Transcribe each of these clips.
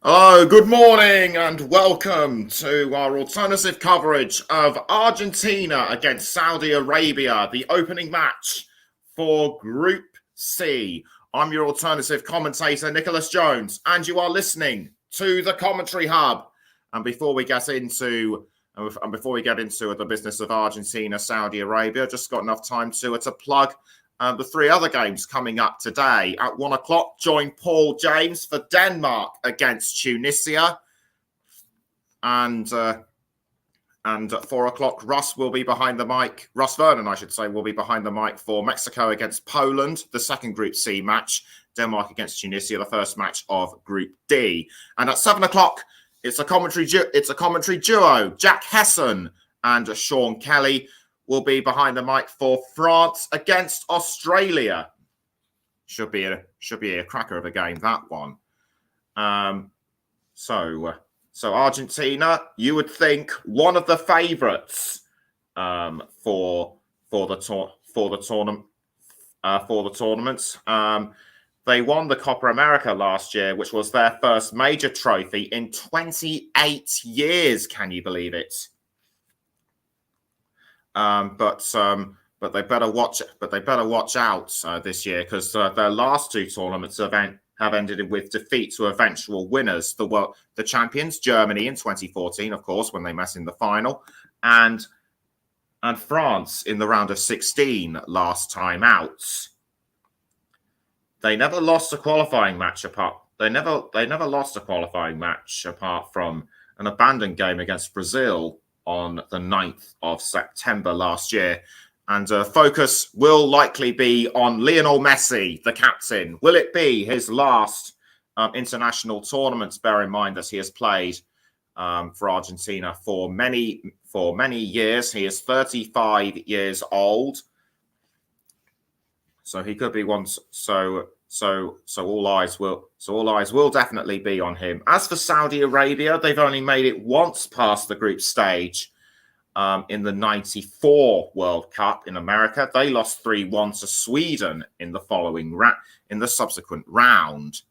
Hello, good morning, and welcome to our alternative coverage of Argentina against Saudi Arabia, the opening match for Group C. I'm your alternative commentator, Nicholas Jones, and you are listening to the Commentary Hub. And before we get into the business of Argentina, Saudi Arabia, just got enough time to plug the three other games coming up today. At 1 o'clock, join Paul James for Denmark against Tunisia. And at 4 o'clock, Russ Vernon, I should say, will be behind the mic for Mexico against Poland, the second Group C match. Denmark against Tunisia, the first match of Group D. And at 7 o'clock, it's a commentary duo. Jack Hesson and Sean Kelly will be behind the mic for France against Australia. Should be a cracker of a game, that one. So Argentina, you would think one of the favourites for the tournament. They won the Copa America last year, which was their first major trophy in 28 years. Can you believe it? But they better watch out this year, because their last two tournaments have ended with defeat to eventual winners. The champions, Germany in 2014, of course, when they met in the final, and France in the round of 16 last time out. They never lost a qualifying match apart. They never lost a qualifying match apart from an abandoned game against Brazil on the 9th of September last year. And focus will likely be on Lionel Messi, the captain. Will it be his last international tournament? Bear in mind that he has played for Argentina for many years. He is 35 years old, so he could be one. So all eyes will definitely be on him. As for Saudi Arabia, they've only made it once past the group stage in the '94 World Cup in America. They lost 3-1 to Sweden in the subsequent round,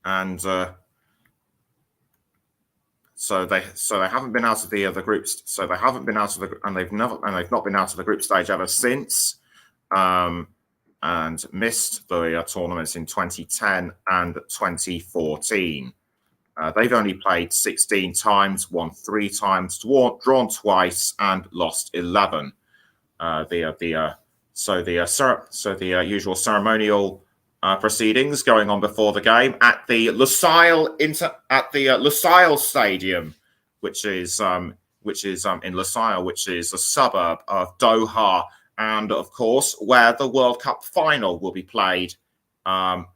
and so they haven't been out of the groups. So they haven't been out of they've not been out of the group stage ever since. And missed the tournaments in 2010 and 2014. They've only played 16 times, won 3 times, drawn twice, and lost 11. The usual ceremonial proceedings going on before the game at the Lusail Stadium, which is in Lusail, which is a suburb of Doha. And of course, where the World Cup final will be played on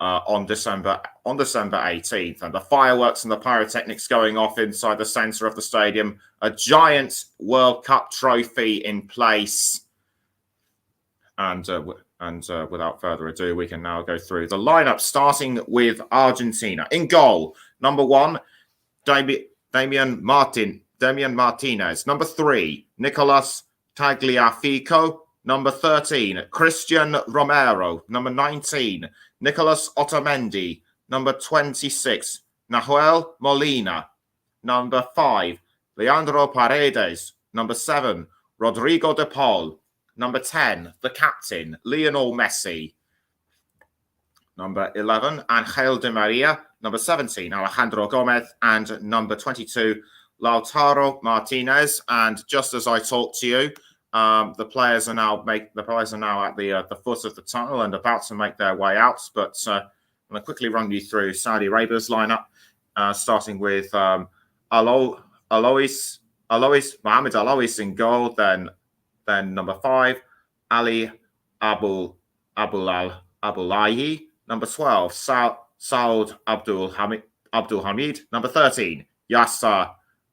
December 18th, and the fireworks and the pyrotechnics going off inside the centre of the stadium. A giant World Cup trophy in place. And without further ado, we can now go through the lineup, starting with Argentina. In goal, number 1, Damian Martinez. Number 3, Nicolas Tagliafico. Number 13, Christian Romero. Number 19, Nicolas Otamendi. Number 26, Nahuel Molina. Number 5, Leandro Paredes. Number 7, Rodrigo de Paul. Number 10, the captain, Lionel Messi. Number 11, Angel Di Maria. Number 17, Alejandro Gomez. And number 22, Lautaro Martinez. And just as I talk to you, the players are now at the foot of the tunnel and about to make their way out. But I'm going to quickly run you through Saudi Arabia's lineup, starting with Mohamed Alois in goal. Then number 5, Ali Abulayi. Number 12, Saud Abdul Hamid. Number 13, Yasser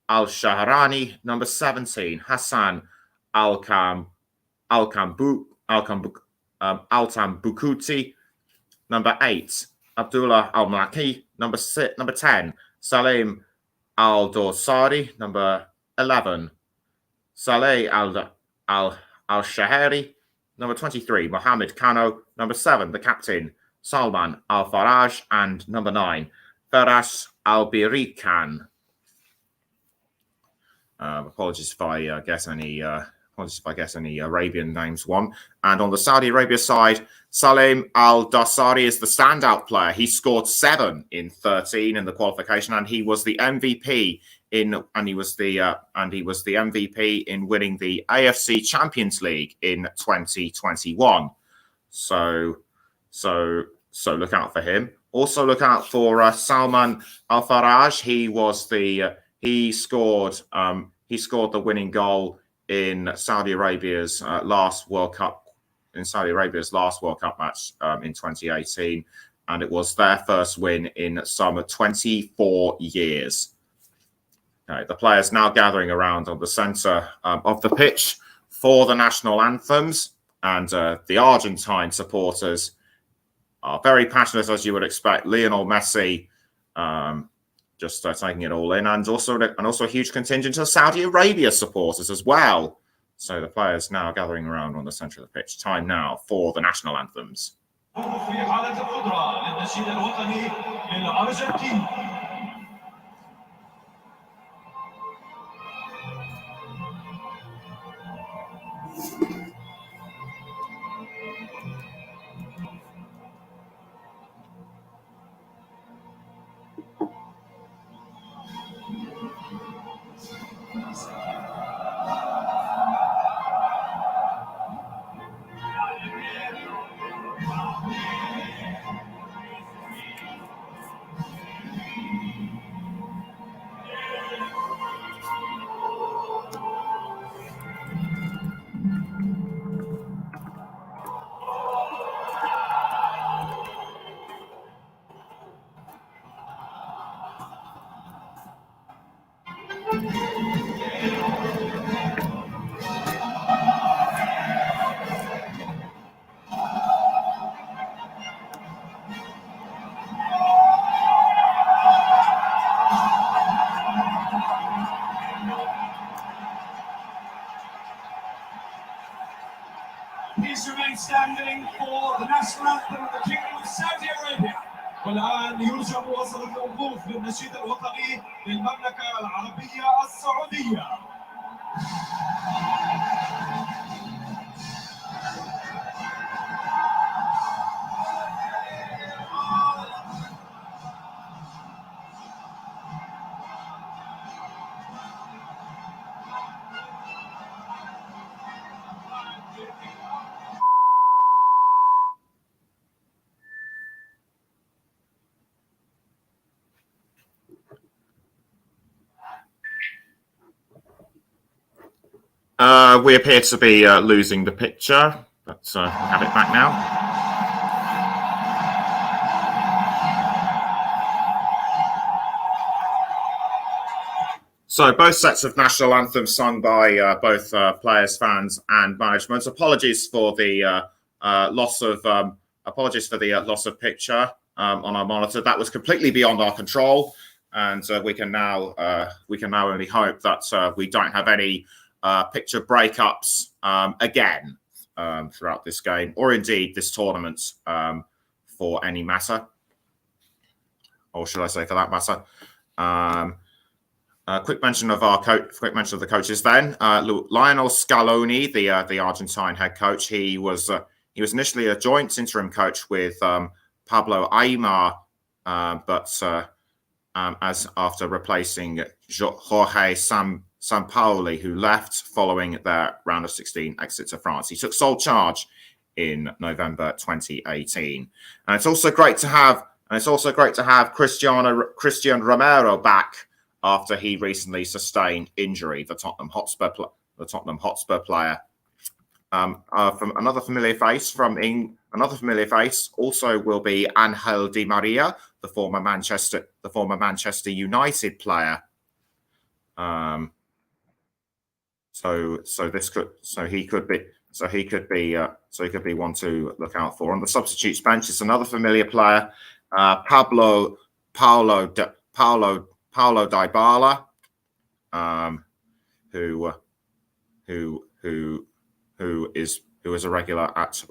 Al Shahrani. Number 17, Hassan Altambukuti. Number 8, Abdullah Al Malaki. Number 10, Salim Al Dorsari. Number 11, Saleh Al Shaheri. Number 23, Mohamed Kano. Number 7, the captain, Salman Al-Faraj, and number 9, Feras Albirican. Apologies if I guess any Arabian names wrong. And on the Saudi Arabia side, Salim Al-Dassari is the standout player. He scored 7 in 13 in the qualification, and he was the MVP in winning the AFC Champions League in 2021. So look out for him. Also look out for Salman Al-Faraj. He scored the winning goal in Saudi Arabia's last World Cup match in 2018, and it was their first win in some 24 years. The players now gathering around on the centre of the pitch for the national anthems, and the Argentine supporters are very passionate, as you would expect. Lionel Messi just taking it all in, and also a huge contingent of Saudi Arabia supporters as well. So the players now gathering around on the centre of the pitch. Time now for the national anthems. Please remain standing for the national anthem of the Kingdom of Saudi Arabia. والآن يرجى مواصلة الوقوف للنشيد الوطني للمملكة العربية السعودية. We appear to be losing the picture, but we'll have it back now. So both sets of national anthems sung by both players, fans, and management. Apologies for the loss of picture on our monitor. That was completely beyond our control, and we can now only hope that we don't have any picture breakups again throughout this game, or indeed this tournament, for any matter, or should I say for that matter. Quick mention of the coaches. Then Lionel Scaloni, the Argentine head coach. He was initially a joint interim coach with Pablo Aimar, but as after replacing Jorge Sampaoli, who left following their round of 16 exit to France. He took sole charge in November 2018, and it's also great to have Christian Romero back after he recently sustained injury. The Tottenham Hotspur player. From another familiar face also will be Angel Di Maria, the former Manchester United player. So he could be one to look out for. On the substitutes bench is another familiar player, Paulo Dybala, who is a regular at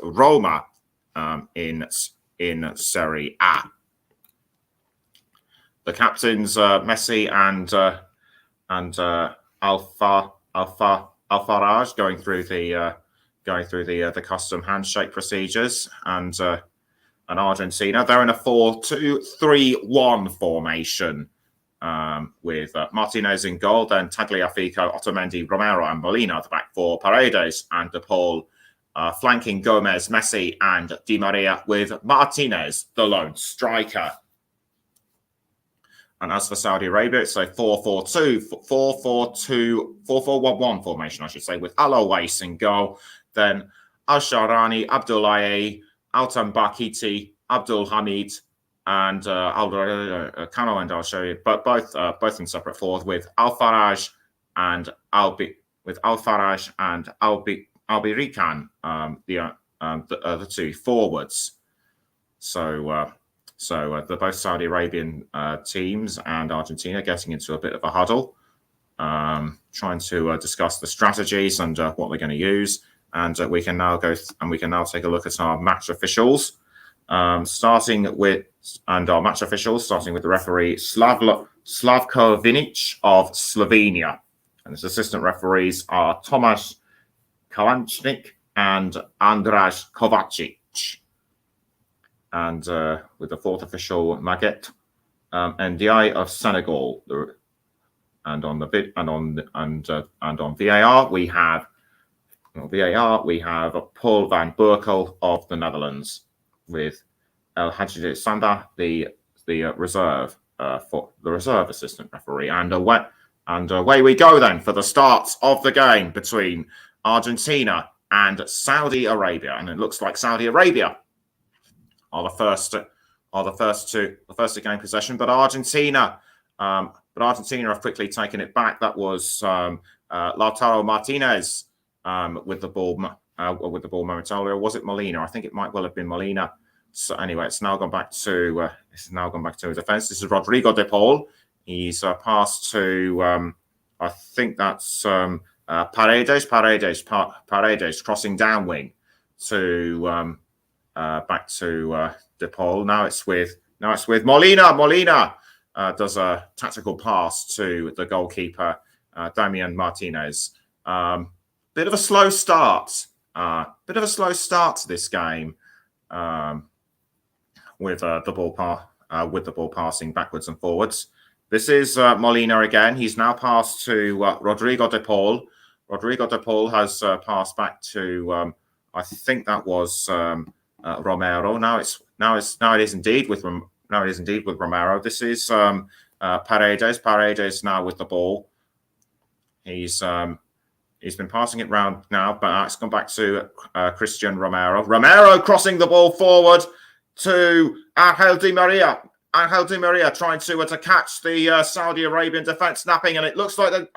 Roma, in Serie A. The captains Messi and Alfaraj going through the custom handshake procedures, and Argentina, they're in a 4-2-3-1 formation with Martinez in goal, then Tagliafico, Otamendi, Romero, and Molina at the back four, Paredes and De Paul flanking Gomez, Messi, and Di Maria, with Martinez, the lone striker. And as for Saudi Arabia, it's a 4-4-1 formation, I should say, with Al-Owais in goal, then Al-Sharani, Abdullahi, Altan Bakiti, Abdul Hamid, and Kano and Al-Shari, but both in separate forwards, with Al-Faraj and Albirican, the two forwards. So the both Saudi Arabian teams and Argentina getting into a bit of a huddle, trying to discuss the strategies and what they're going to use. And we can now take a look at our match officials, starting with the referee Slavko Vinic of Slovenia, and his assistant referees are Tomasz Kalanchnik and Andras Kovacic. And with the fourth official, Maguette Ndiaye of Senegal, and on VAR we have Paul van Berkel of the Netherlands, with El Hadji Sanda, the reserve assistant referee. And away we go then for the start of the game between Argentina and Saudi Arabia, and it looks like Saudi Arabia are the first to gain possession, but Argentina have quickly taken it back. That was Lautaro Martinez with the ball momentarily, or was it Molina? I think it might well have been Molina. So anyway, it's now gone back to defense. This is Rodrigo de Paul. He's passed to I think that's Paredes crossing down wing to back to De Paul. Now it's with Molina. Molina does a tactical pass to the goalkeeper, Damian Martinez. Bit of a slow start to this game, with the ball passing backwards and forwards. This is Molina again. He's now passed to Rodrigo de Paul. Rodrigo de Paul has passed back to I think that was Romero. Now it is indeed with Romero. This is Paredes. Paredes now with the ball. He's been passing it round now, but it's gone back to Christian Romero. Romero crossing the ball forward to Angel Di Maria. Angel Di Maria trying to catch the Saudi Arabian defense snapping, and it looks like they're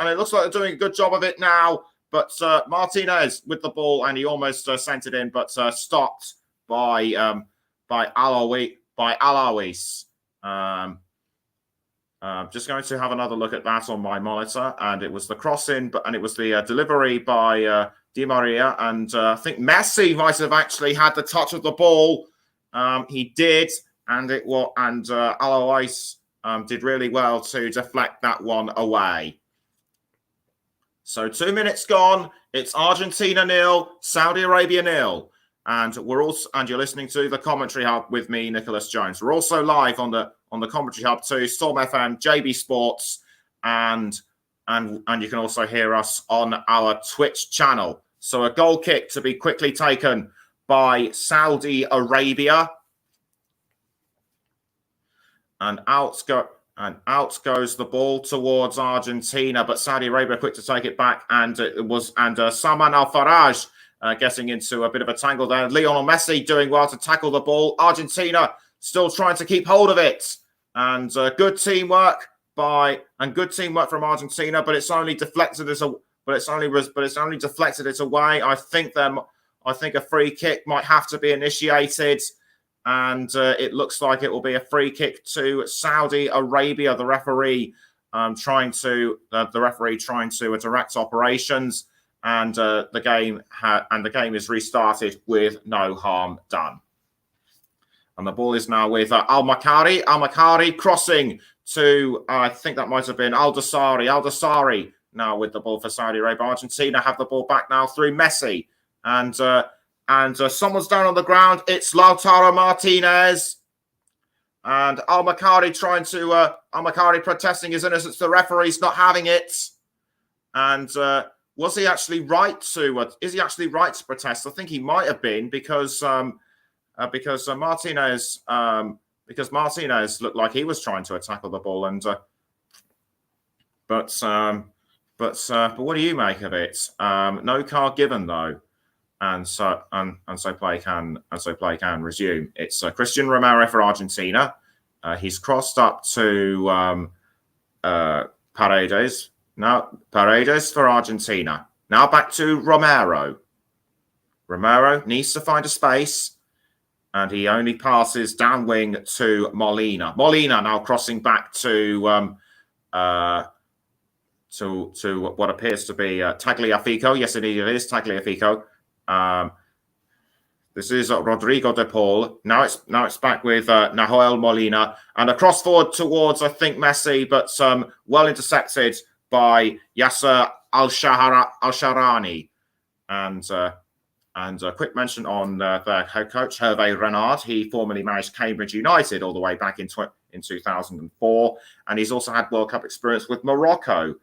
doing a good job of it now. But Martinez with the ball, and he almost sent it in, but stopped by Alawis. Just going to have another look at that on my monitor, and it was the crossing, and it was the delivery by Di Maria, and I think Messi might have actually had the touch of the ball. He did, and Alawis did really well to deflect that one away. So 2 minutes gone. It's Argentina 0, Saudi Arabia 0. And you're listening to the Commentary Hub with me, Nicholas Jones. We're also live on the Commentary Hub too, Storm FM, JB Sports, and you can also hear us on our Twitch channel. So a goal kick to be quickly taken by Saudi Arabia, and out goes the ball towards Argentina, but Saudi Arabia quick to take it back, and Salman Al-Faraj getting into a bit of a tangle there. Lionel Messi doing well to tackle the ball. Argentina still trying to keep hold of it, and good teamwork from Argentina, but it's only deflected it away. I think a free kick might have to be initiated, and it looks like it will be a free kick to Saudi Arabia. The referee trying to direct operations. And the game is restarted with no harm done. And the ball is now with Al-Makari. Al-Makari crossing to, I think that might have been Al-Dasari. Al-Dasari now with the ball for Saudi Arabia. Argentina have the ball back now through Messi. And someone's down on the ground. It's Lautaro Martinez. And Al-Makari Al-Makari protesting his innocence. The referee's not having it. And was he actually right to, is he actually right to protest? I think he might have been because Martinez looked like he was trying to tackle the ball, and but what do you make of it? No card given though, and so play can resume. It's Christian Romero for Argentina. He's crossed up to Paredes. Now Paredes for Argentina. Now back to Romero. Romero needs to find a space. And he only passes downwing to Molina. Molina now crossing back to what appears to be Tagliafico. Yes, indeed, it is Tagliafico. This is Rodrigo de Paul. Now it's back with Nahuel Molina and a cross forward towards I think Messi, but well intercepted by Yasser Al-Shahrani. And a quick mention on their head coach, Hervé Renard. He formerly managed Cambridge United all the way back in 2004. And he's also had World Cup experience with Morocco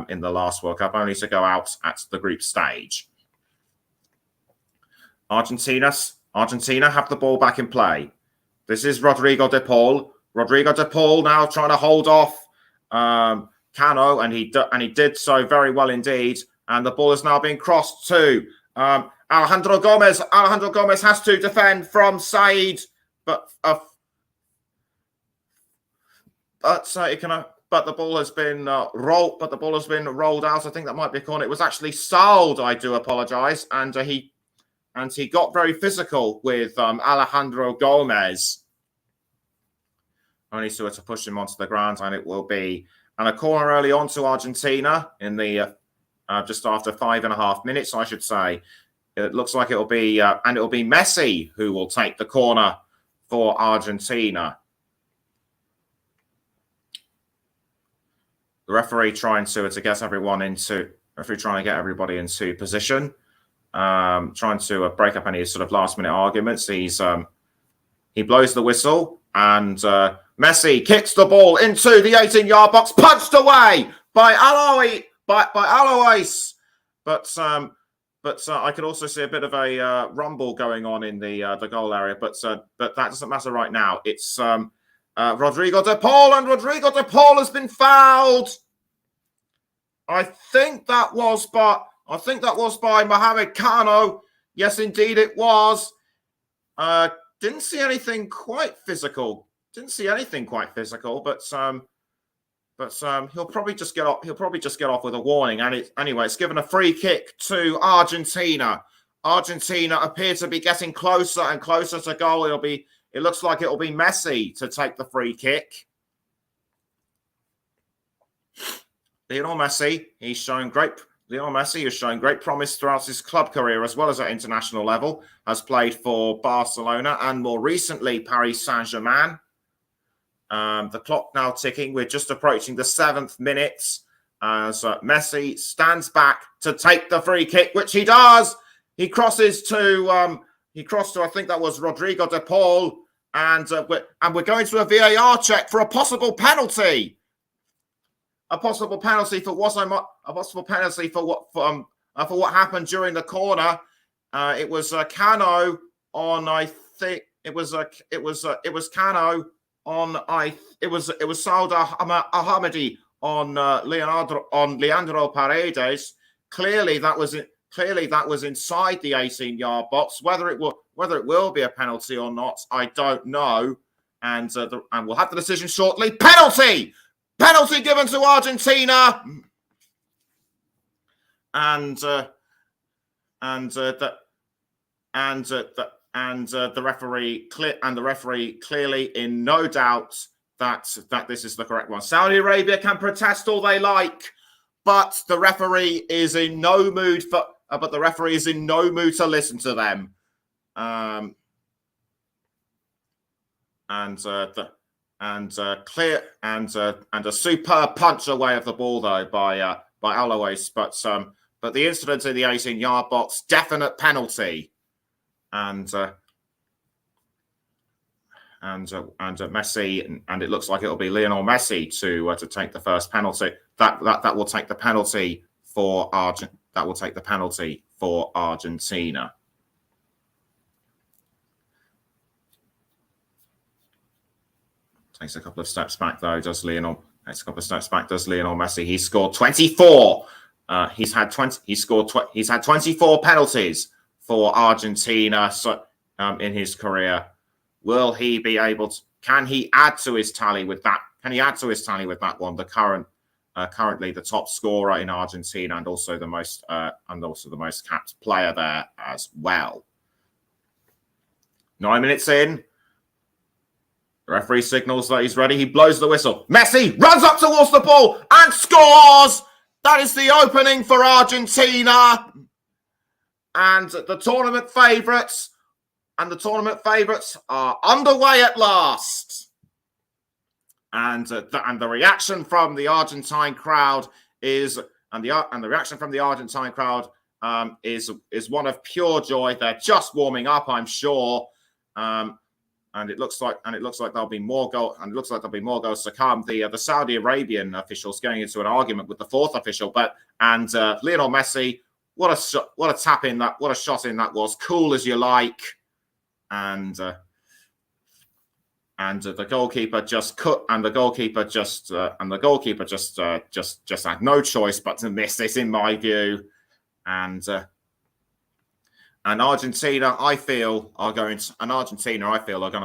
in the last World Cup, only to go out at the group stage. Argentina have the ball back in play. This is Rodrigo de Paul. Rodrigo de Paul now trying to hold off Cano, and he did so very well indeed. And the ball is now being crossed to Alejandro Gomez. Alejandro Gomez has to defend from Said, but the ball has been rolled. But the ball has been rolled out. I think that might be a corner. It was actually Saud. I do apologise, and he got very physical with Alejandro Gomez. Only so to push him onto the ground, and it will be a corner early on to Argentina in the just after 5.5 minutes, I should say. It looks like it'll be Messi who will take the corner for Argentina. The referee trying to get everybody into position, trying to break up any sort of last minute arguments. He blows the whistle, and Messi kicks the ball into the 18-yard box, punched away by Alois. But I could also see a bit of a rumble going on in the goal area. But that doesn't matter right now. It's Rodrigo de Paul, and Rodrigo de Paul has been fouled. I think that was by Mohamed Cano. Yes, indeed, it was. Didn't see anything quite physical. But he'll probably just get off. He'll probably just get off with a warning. And it's given a free kick to Argentina. Argentina appear to be getting closer and closer to goal. It looks like it'll be Messi to take the free kick. Lionel Messi is showing great promise throughout his club career as well as at international level. Has played for Barcelona and more recently Paris Saint-Germain. The clock now ticking. We're just approaching the 7th minute as Messi stands back to take the free kick, which he does. He crosses to I think that was Rodrigo de Paul, and we're going to a VAR check for a possible penalty. A possible penalty for what happened during the corner. It was Cano on. I think it was Cano. It was Sauda Ahmadi on Leandro Paredes. Clearly that was inside the 18-yard box. Whether it will be a penalty or not, I don't know. And we'll have the decision shortly. Penalty given to Argentina. And the referee clearly in no doubt that this is the correct one. Saudi Arabia can protest all they like, but the referee is in no mood to listen to them. clear and a superb punch away of the ball though by Alois, but the incident in the 18-yard box, definite penalty, and Messi, and it looks like it'll be Lionel Messi to take the first penalty. That will take the penalty for Argentina. Takes a couple of steps back though. Does Lionel Messi? He scored 24. He's had 24 penalties for Argentina in his career. Will he be able to? Can he add to his tally with that? Can he add to his tally with that one? Currently the top scorer in Argentina and also the most capped player there as well. 9 minutes in. The referee signals that he's ready. He blows the whistle. Messi runs up towards the ball and scores. That is the opening for Argentina. And the tournament favourites are underway at last. And the reaction from the Argentine crowd is one of pure joy. They're just warming up, I'm sure. And it looks like there'll be more goals to come. The Saudi Arabian officials getting into an argument with the fourth official, Lionel Messi, what a shot in that was, cool as you like, and the goalkeeper just had no choice but to miss it, in my view, And Argentina, I feel, are going to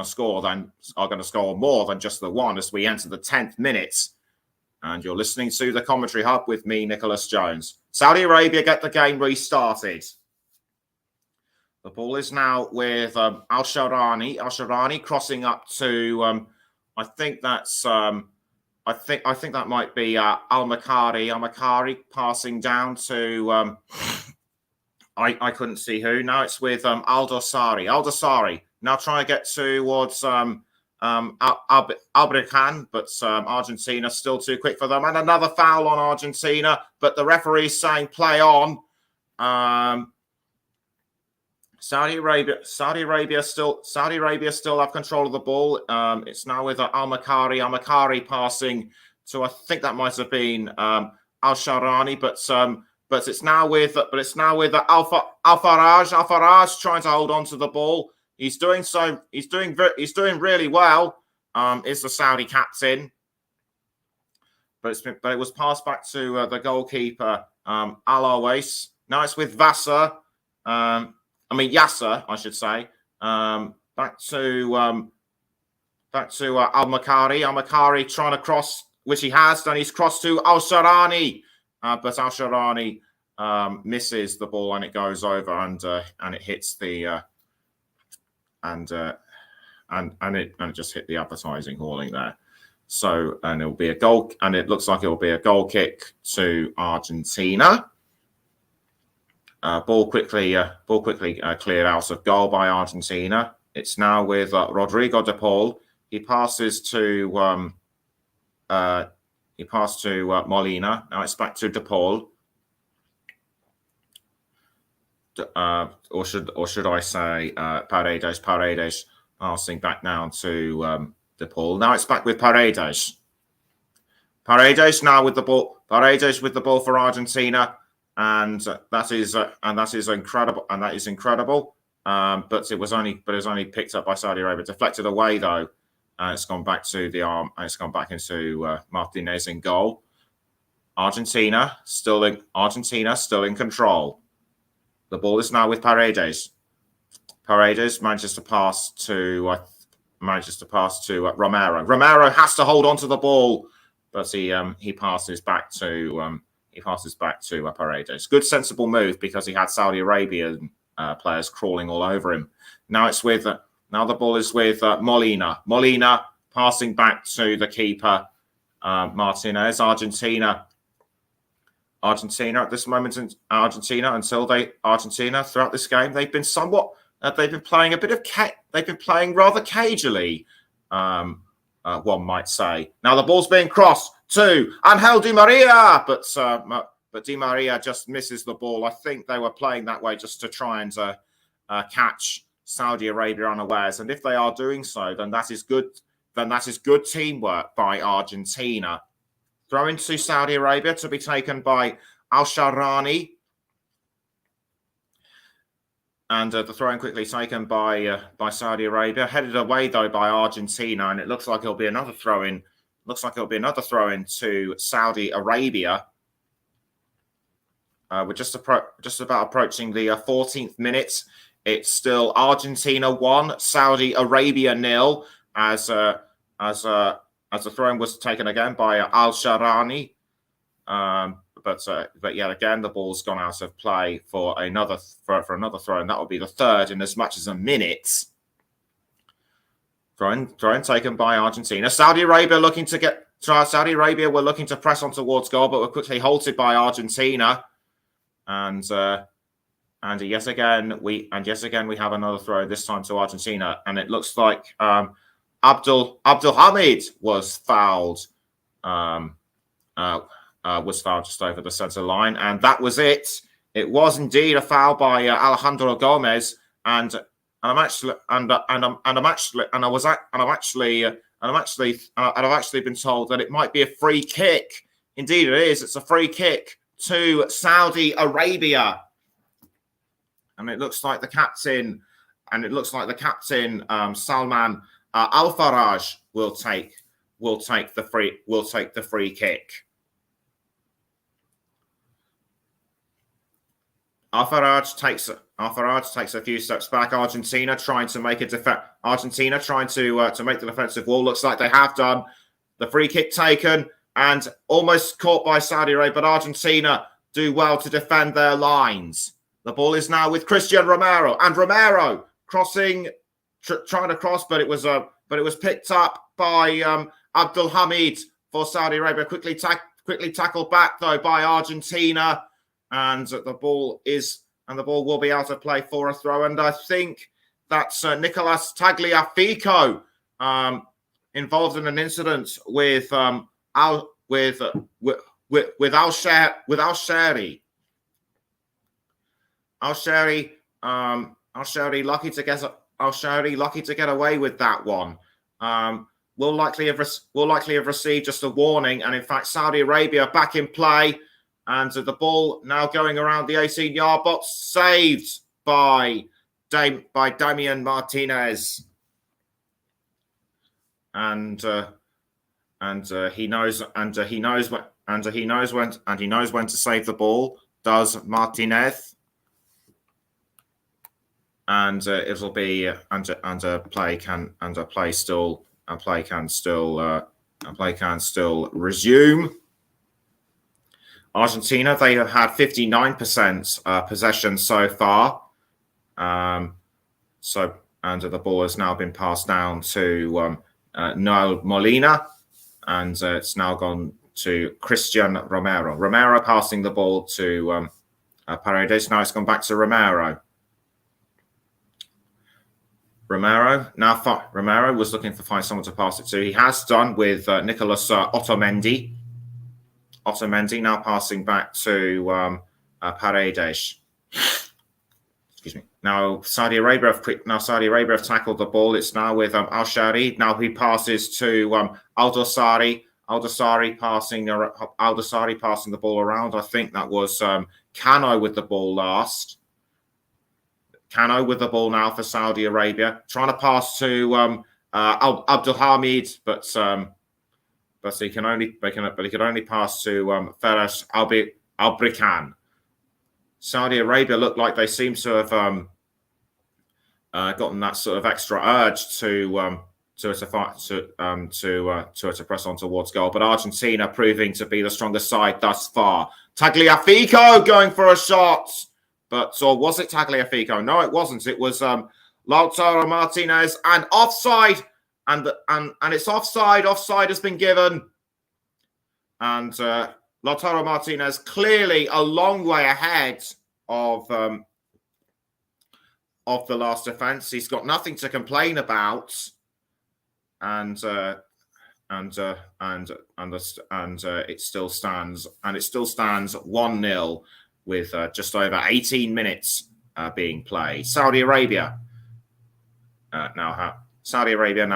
score more than just the one as we enter the 10th minute. And you're listening to the Commentary Hub with me, Nicholas Jones. Saudi Arabia get the game restarted. The ball is now with Al-Sharani. Al-Sharani crossing up to, I think that might be Al-Makari. Al-Makari passing down to. I couldn't see who. Now it's with Al-Dosari. Al-Dosari now trying to get towards Albrekan, but Argentina still too quick for them. And another foul on Argentina, but the referee's saying play on. Saudi Arabia still have control of the ball. It's now with Al-Makari. Al-Makari passing to, I think that might have been Al-Sharani, but it's now with Al-Faraj. Al-Faraj trying to hold on to the ball. He's doing really well. Is the Saudi captain, but it was passed back to the goalkeeper Al-Awais. Now it's with Yasser, I should say. Back to Al-Makari. Al-Makari trying to cross, which he has done. He's crossed to Al-Sharani. But Al-Sharani misses the ball and it goes over and it hits the and it just hit the advertising hauling there. So and it'll be a goal, and it looks like it'll be a goal kick to Argentina. Ball quickly cleared out of goal by Argentina. It's now with Rodrigo de Paul. He passes to Molina. Now it's back to De Paul. Or should I say Paredes? Paredes passing back now to De Paul. Now it's back with Paredes. Paredes now with the ball. Paredes with the ball for Argentina, and that is incredible. And that is incredible. But it was only picked up by Saudi Arabia. Deflected away though. It's gone back to the arm. It's gone back into Martinez in goal. Argentina still in control. The ball is now with Paredes. Paredes manages to pass to Romero. Romero has to hold on to the ball, but he passes back to Paredes. Good sensible move because he had Saudi Arabian players crawling all over him. Now the ball is with Molina. Molina passing back to the keeper, Martinez. Argentina at this moment, Argentina throughout this game, they've been playing rather cagily. one might say. Now the ball's being crossed to Angel Di Maria, but Di Maria just misses the ball. I think they were playing that way just to try and catch Saudi Arabia unawares. And if they are doing so, then that is good. Then that is good teamwork by Argentina. Throw into Saudi Arabia to be taken by Al-Sharani. And the throw-in quickly taken by Saudi Arabia, headed away though by Argentina, and it looks like it'll be another throw-in. Looks like it'll be another throw-in to Saudi Arabia. We're just about approaching the 14th minute. It's still Argentina 1, Saudi Arabia 0, as the throw-in was taken again by Al-Sharani. But yet again, the ball's gone out of play for another throw, and that will be the third in as much as a minute. Throw-in taken by Argentina. Saudi Arabia were looking to press on towards goal, but were quickly halted by Argentina. And yet again we have another throw, this time to Argentina, and it looks like Abdul Hamid was fouled. Was fouled just over the centre line, and that was it. It was indeed a foul by Alejandro Gomez, and I've actually been told that it might be a free kick. Indeed, it is. It's a free kick to Saudi Arabia, and it looks like the captain, Salman Al Faraj will take the free kick. Al-Faraj takes a few steps back. Argentina trying to make make the defensive wall. Looks like they have done. The free kick taken and almost caught by Saudi Arabia, but Argentina do well to defend their lines. The ball is now with Christian Romero, and Romero crossing, trying to cross, but it was picked up by Abdul Hamid for Saudi Arabia. Quickly tackled back though by Argentina. And the ball will be out of play for a throw. And I think that's Nicolas Tagliafico involved in an incident with Al-Shari. Al-Shari lucky to get away with that one. Will likely have received just a warning. And in fact, Saudi Arabia back in play. And the ball now going around the 18-yard box, saved by Damian Martinez, and he knows when to save the ball. Does Martinez, and it'll be play can still resume. Argentina, they have had 59% possession so far. And the ball has now been passed down to Noel Molina, and it's now gone to Christian Romero. Romero passing the ball to Paredes. Now it's gone back to Romero. Romero was looking to find someone to pass it to. He has done with Nicolas Otamendi. Otamendi now passing back to Paredes. Excuse me. Now Saudi Arabia have tackled the ball. It's now with Al-Shari. Now he passes to Al-Dosari. Al-Dosari passing the ball around. I think that was Cano with the ball last. Cano with the ball now for Saudi Arabia, trying to pass to Abdul Hamid, but he can only pass to Feras Albrican. Saudi Arabia look like they seem to have gotten that sort of extra urge to press on towards goal, but Argentina proving to be the stronger side thus far. Tagliafico going for a shot, or was it Tagliafico? No, it wasn't. It was Lautaro Martinez, and offside. And it's offside. Offside has been given. And Lautaro Martinez clearly a long way ahead of the last defence. He's got nothing to complain about. and it still stands 1-0 with just over 18 minutes being played. Saudi Arabia now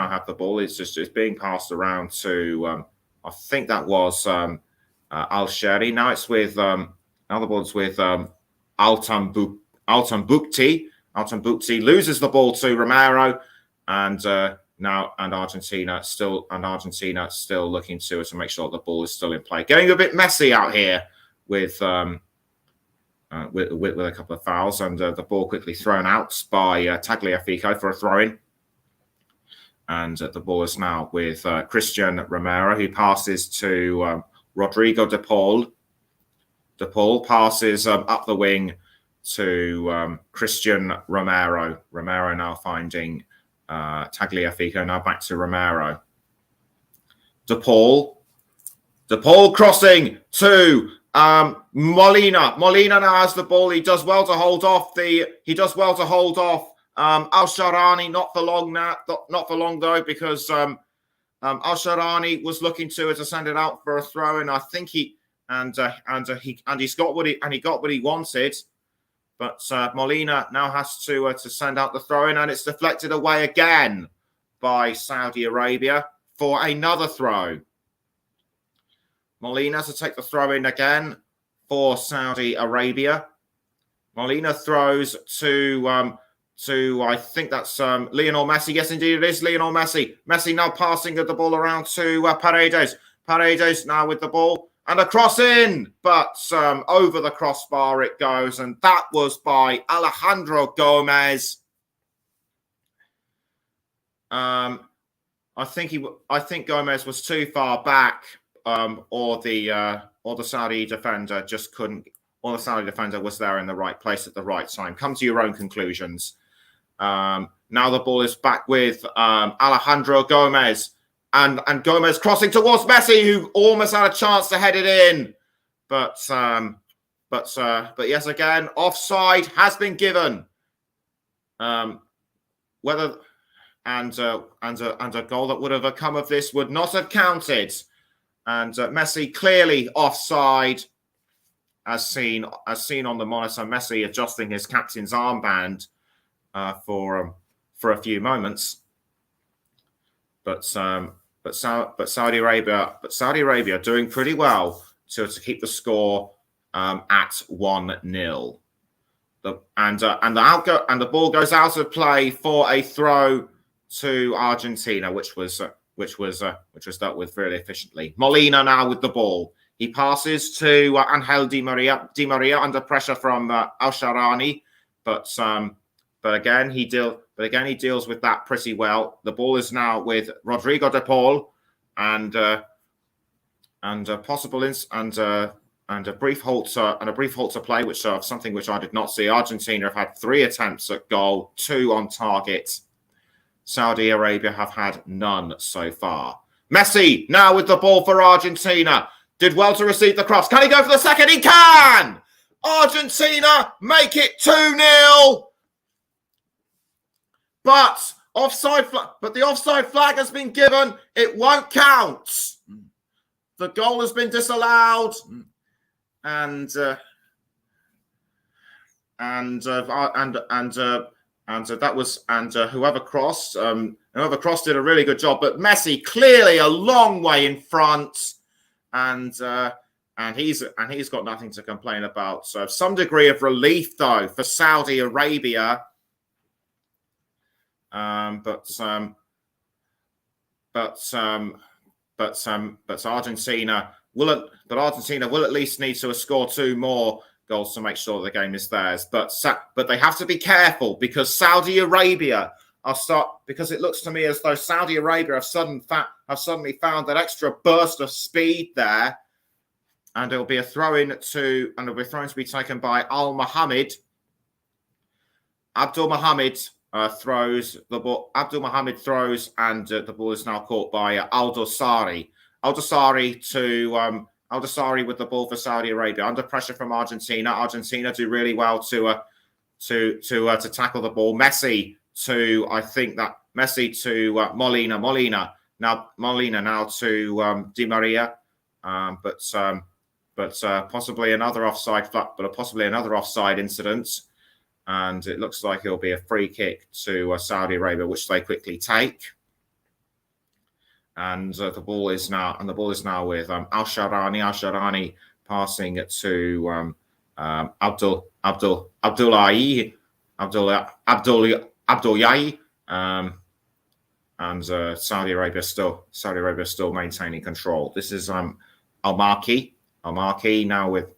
have the ball. It's being passed around to I think that was Al Sheri. Now it's with now the ball's with Altan Bukti. Altan Bukti loses the ball to Romero, and Argentina still looking to make sure the ball is still in play. Getting a bit messy out here with a couple of fouls, and the ball quickly thrown out by Tagliafico for a throw-in. And the ball is now with Christian Romero, who passes to Rodrigo de Paul. De Paul passes up the wing to Christian Romero. Romero now finding Tagliafico. Now back to Romero. De Paul crossing to Molina. Molina now has the ball. He does well to hold off Al-Sharani. Not for long though, because Al-Sharani was looking to send it out for a throw, and I think he got what he wanted. But Molina now has to send out the throw in, and it's deflected away again by Saudi Arabia for another throw. Molina to take the throw in again for Saudi Arabia. Molina throws to I think that's Lionel Messi. Yes, indeed it is Lionel Messi. Messi now passing the ball around to Paredes. Paredes now with the ball. And a cross in, but over the crossbar it goes, and that was by Alejandro Gomez. I think Gomez was too far back, or the Saudi defender just couldn't. Or the Saudi defender was there in the right place at the right time. Come to your own conclusions. Now the ball is back with Alejandro Gomez. And Gomez crossing towards Messi, who almost had a chance to head it in, but yes, again, offside has been given. A goal that would have come of this would not have counted, and Messi clearly offside, as seen on the monitor. Messi adjusting his captain's armband for a few moments, but Saudi Arabia doing pretty well to keep the score at 1-0. And the ball goes out of play for a throw to Argentina, which was dealt with very efficiently. Molina now with the ball. He passes to Angel Di Maria under pressure from Al-Sharani, but again he deals with that pretty well. The ball is now with Rodrigo de Paul, and a brief halt to play, which something which I did not see. Argentina have had 3 attempts at goal, 2 on target. Saudi Arabia have had none so far. Messi now with the ball for Argentina. Did well to receive the cross. Can he go for the second? He can! Argentina make it 2-0. But the offside flag has been given. It won't count. The goal has been disallowed, and whoever crossed did a really good job. But Messi clearly a long way in front, and he's got nothing to complain about. So some degree of relief though for Saudi Arabia. But Argentina will at least need to score 2 more goals to make sure the game is theirs. But they have to be careful, because Saudi Arabia because it looks to me as though Saudi Arabia have suddenly found that extra burst of speed there, and it'll be a throw to be taken by Al Mohammed. Abdul Mohammed throws the ball. Abdul Mohammed throws, and the ball is now caught by Al Dosari. Al Dosari with the ball for Saudi Arabia, under pressure from Argentina. Argentina do really well to tackle the ball. Messi to to Molina. Molina now to Di Maria, but possibly another offside incident, and it looks like it'll be a free kick to Saudi Arabia, which they quickly take. And the ball is now with Al Sharani passing it to Abdul Yahi, and Saudi Arabia still maintaining control. This is Al Marki now with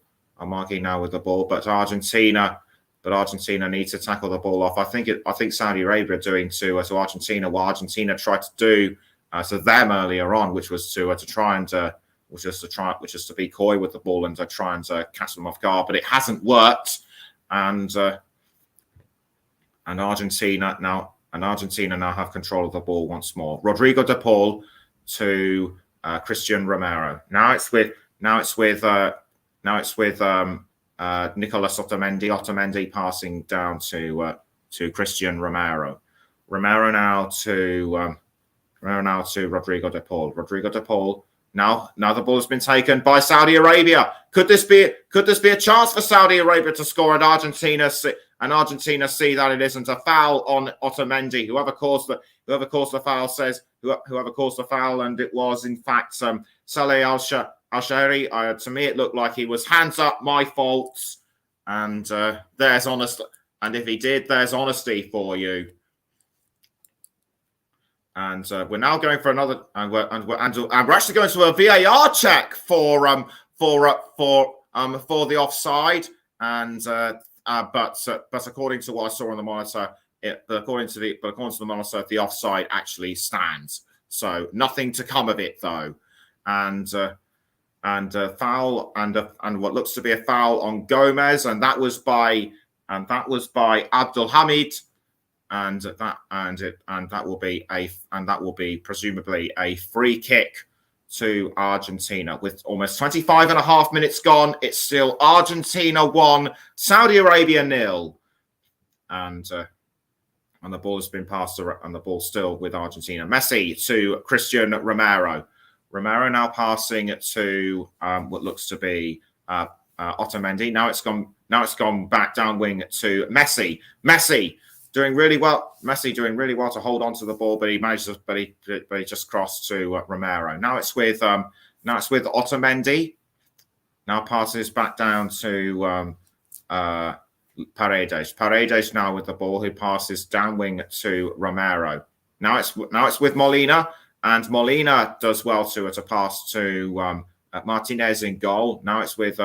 the ball, but Argentina needs to tackle the ball off. I think Saudi Arabia are doing to Argentina what Argentina tried to do to them earlier on, which was to be coy with the ball and to try and catch them off guard, but it hasn't worked. And Argentina now have control of the ball once more. Rodrigo de Paul to Christian Romero. Now it's with Nicolas Otamendi passing down to Christian Romero. Romero now to Rodrigo de Paul. Rodrigo de Paul. Now the ball has been taken by Saudi Arabia. Could this be a chance for Saudi Arabia to score? And Argentina see that it isn't a foul on Otamendi. Whoever caused the foul, and it was in fact Saleh Al-Shahri. To me, it looked like he was hands up, my fault, and there's honesty. And if he did, there's honesty for you. And we're now going for another, and we're actually going to a VAR check for the offside. And but according to what I saw on the monitor, according to the monitor, the offside actually stands. So nothing to come of it though. And foul and what looks to be a foul on Gomez, and that was by Abdul Hamid. And that will be presumably a free kick to Argentina. With almost 25 and a half minutes gone, it's still Argentina 1, Saudi Arabia 0. And the ball has been passed around, and the ball still with Argentina. Messi to Christian Romero. Romero now passing to what looks to be Otamendi. Now it's gone back down wing to Messi. Messi doing really well to hold on to the ball, but he just crossed to Romero. Now it's with Otamendi. Now passes back down to Paredes. Paredes now with the ball, who passes down wing to Romero. Now it's with Molina, and Molina does well to pass to Martinez in goal. Now it's with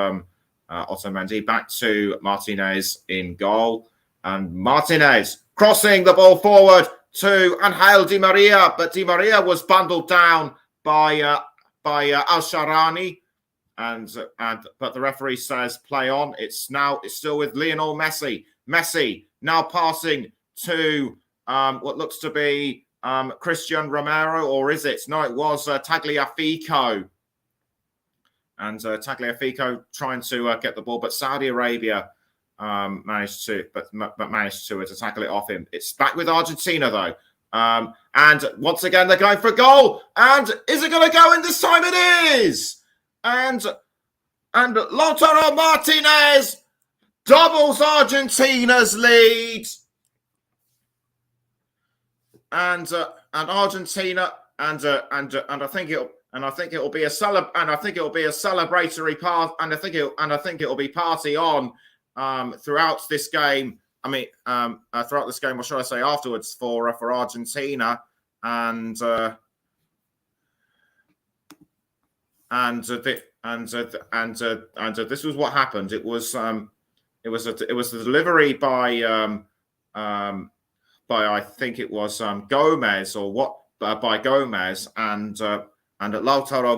Otamendi, back to Martinez in goal. And Martinez crossing the ball forward to Angel Di Maria, but Di Maria was bundled down by Al-Sharani, but the referee says play on. It's still with Lionel Messi. Messi now passing to what looks to be Christian Romero, or is it? No, it was Tagliafico. And Tagliafico trying to get the ball, but Saudi Arabia managed to tackle it off him. It's back with Argentina though, and once again they're going for a goal. And is it going to go in this time? It is. And Lautaro Martinez doubles Argentina's lead, and Argentina and I think it'll be a celebratory part, and I think it'll be party on throughout this game. I mean, throughout this game, or should I say afterwards, for Argentina, and this was what happened. It was the delivery by I think it was Gomez, or what by Gomez, and Lautaro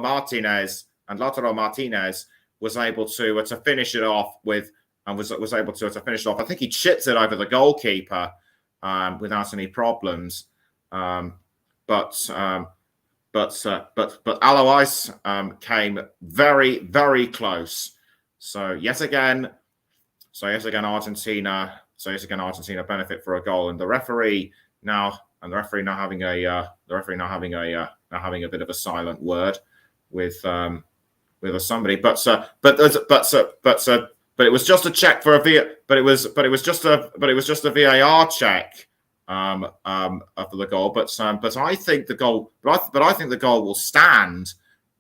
Martinez was able to finish it off with. And was able to finish it off. I think he chipped it over the goalkeeper without any problems. But Alois came very, very close. So yet again, Argentina benefit for a goal, and the referee now and the referee now having a bit of a silent word with somebody, but it was just a check for but it was just a VAR check for the goal. But I think the goal, but I think the goal will stand.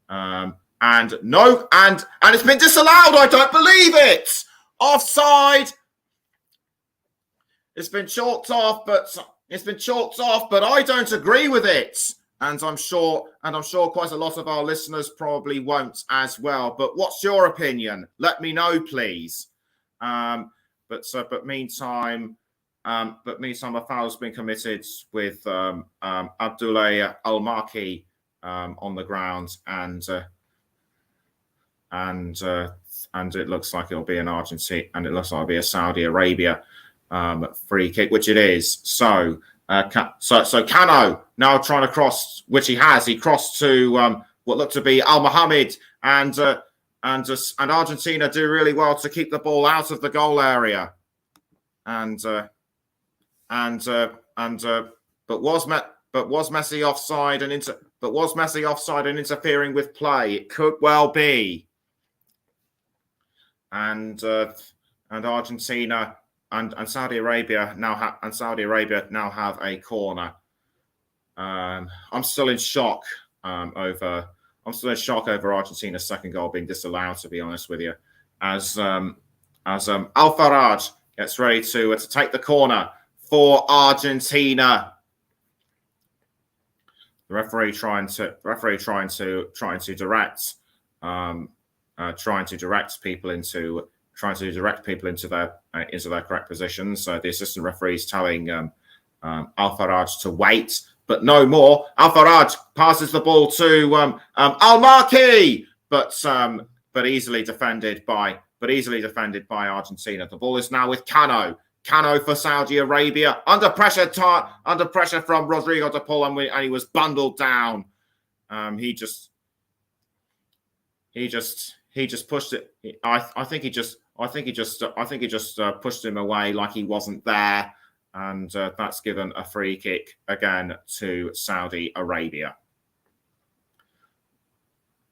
And it's been disallowed. I don't believe it. Offside. It's been chalked off, but I don't agree with it. And I'm sure quite a lot of our listeners probably won't as well. But what's your opinion? Let me know, please. Meantime, a foul's been committed with Abdullah Al-Maki on the ground, and it looks like it'll be an Argentina, and it looks like it'll be a Saudi Arabia free kick, which it is. So Cano now trying to cross, which he has. He crossed to what looked to be Al Mohammed, and Argentina do really well to keep the ball out of the goal area. But was Messi offside and interfering with play? It could well be. And Argentina and Saudi Arabia now have a corner. I'm still in shock over Argentina's second goal being disallowed, to be honest with you, as Al-Faraj gets ready to take the corner for Argentina. The referee trying to direct people into their correct positions. The assistant referee is telling Al-Faraj to wait, but no more. Al-Faraj passes the ball to Al-Maki, but easily defended by Argentina. The ball is now with Cano. Cano for Saudi Arabia, under pressure from Rodrigo de Paul, and he was bundled down. He just pushed it. I think he just pushed him away like he wasn't there, and that's given a free kick again to Saudi Arabia.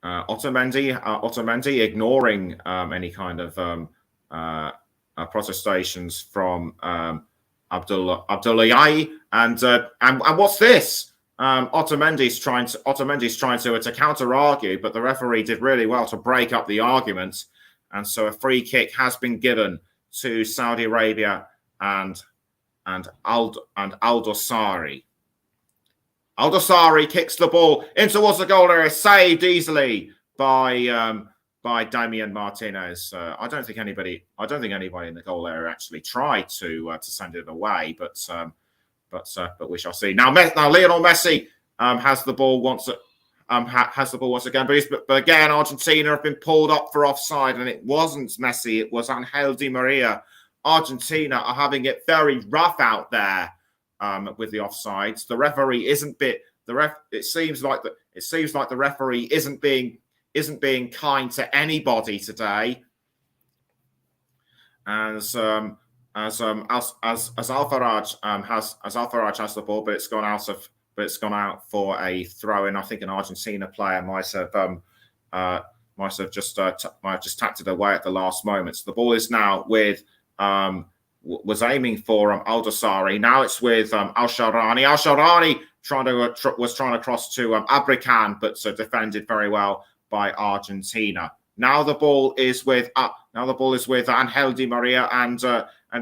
Otamendi ignoring any kind of protestations from Abdullahi, and what's this? Otamendi's trying to counter argue, but the referee did really well to break up the argument, and so a free kick has been given to Saudi Arabia and Al-Dosari. Al-Dosari kicks the ball in towards the goal area, saved easily by Damian Martinez. I don't think anybody in the goal area actually tried to send it away, but we shall see. Now Lionel Messi has the ball once again, but again Argentina have been pulled up for offside, and it wasn't Messi, it was Angel Di Maria. Argentina are having it very rough out there with the offsides. The referee it seems like the referee isn't being kind to anybody today. As Alfaraj has the ball, but it's gone out for a throw in. I think an Argentina player might have just tapped it away at the last moment. So the ball is now with was aiming for Al-Dosari. Now it's with Al-Sharani. Al-Sharani was trying to cross to Abrican, but defended very well by Argentina. Now the ball is with Angel Di Maria, and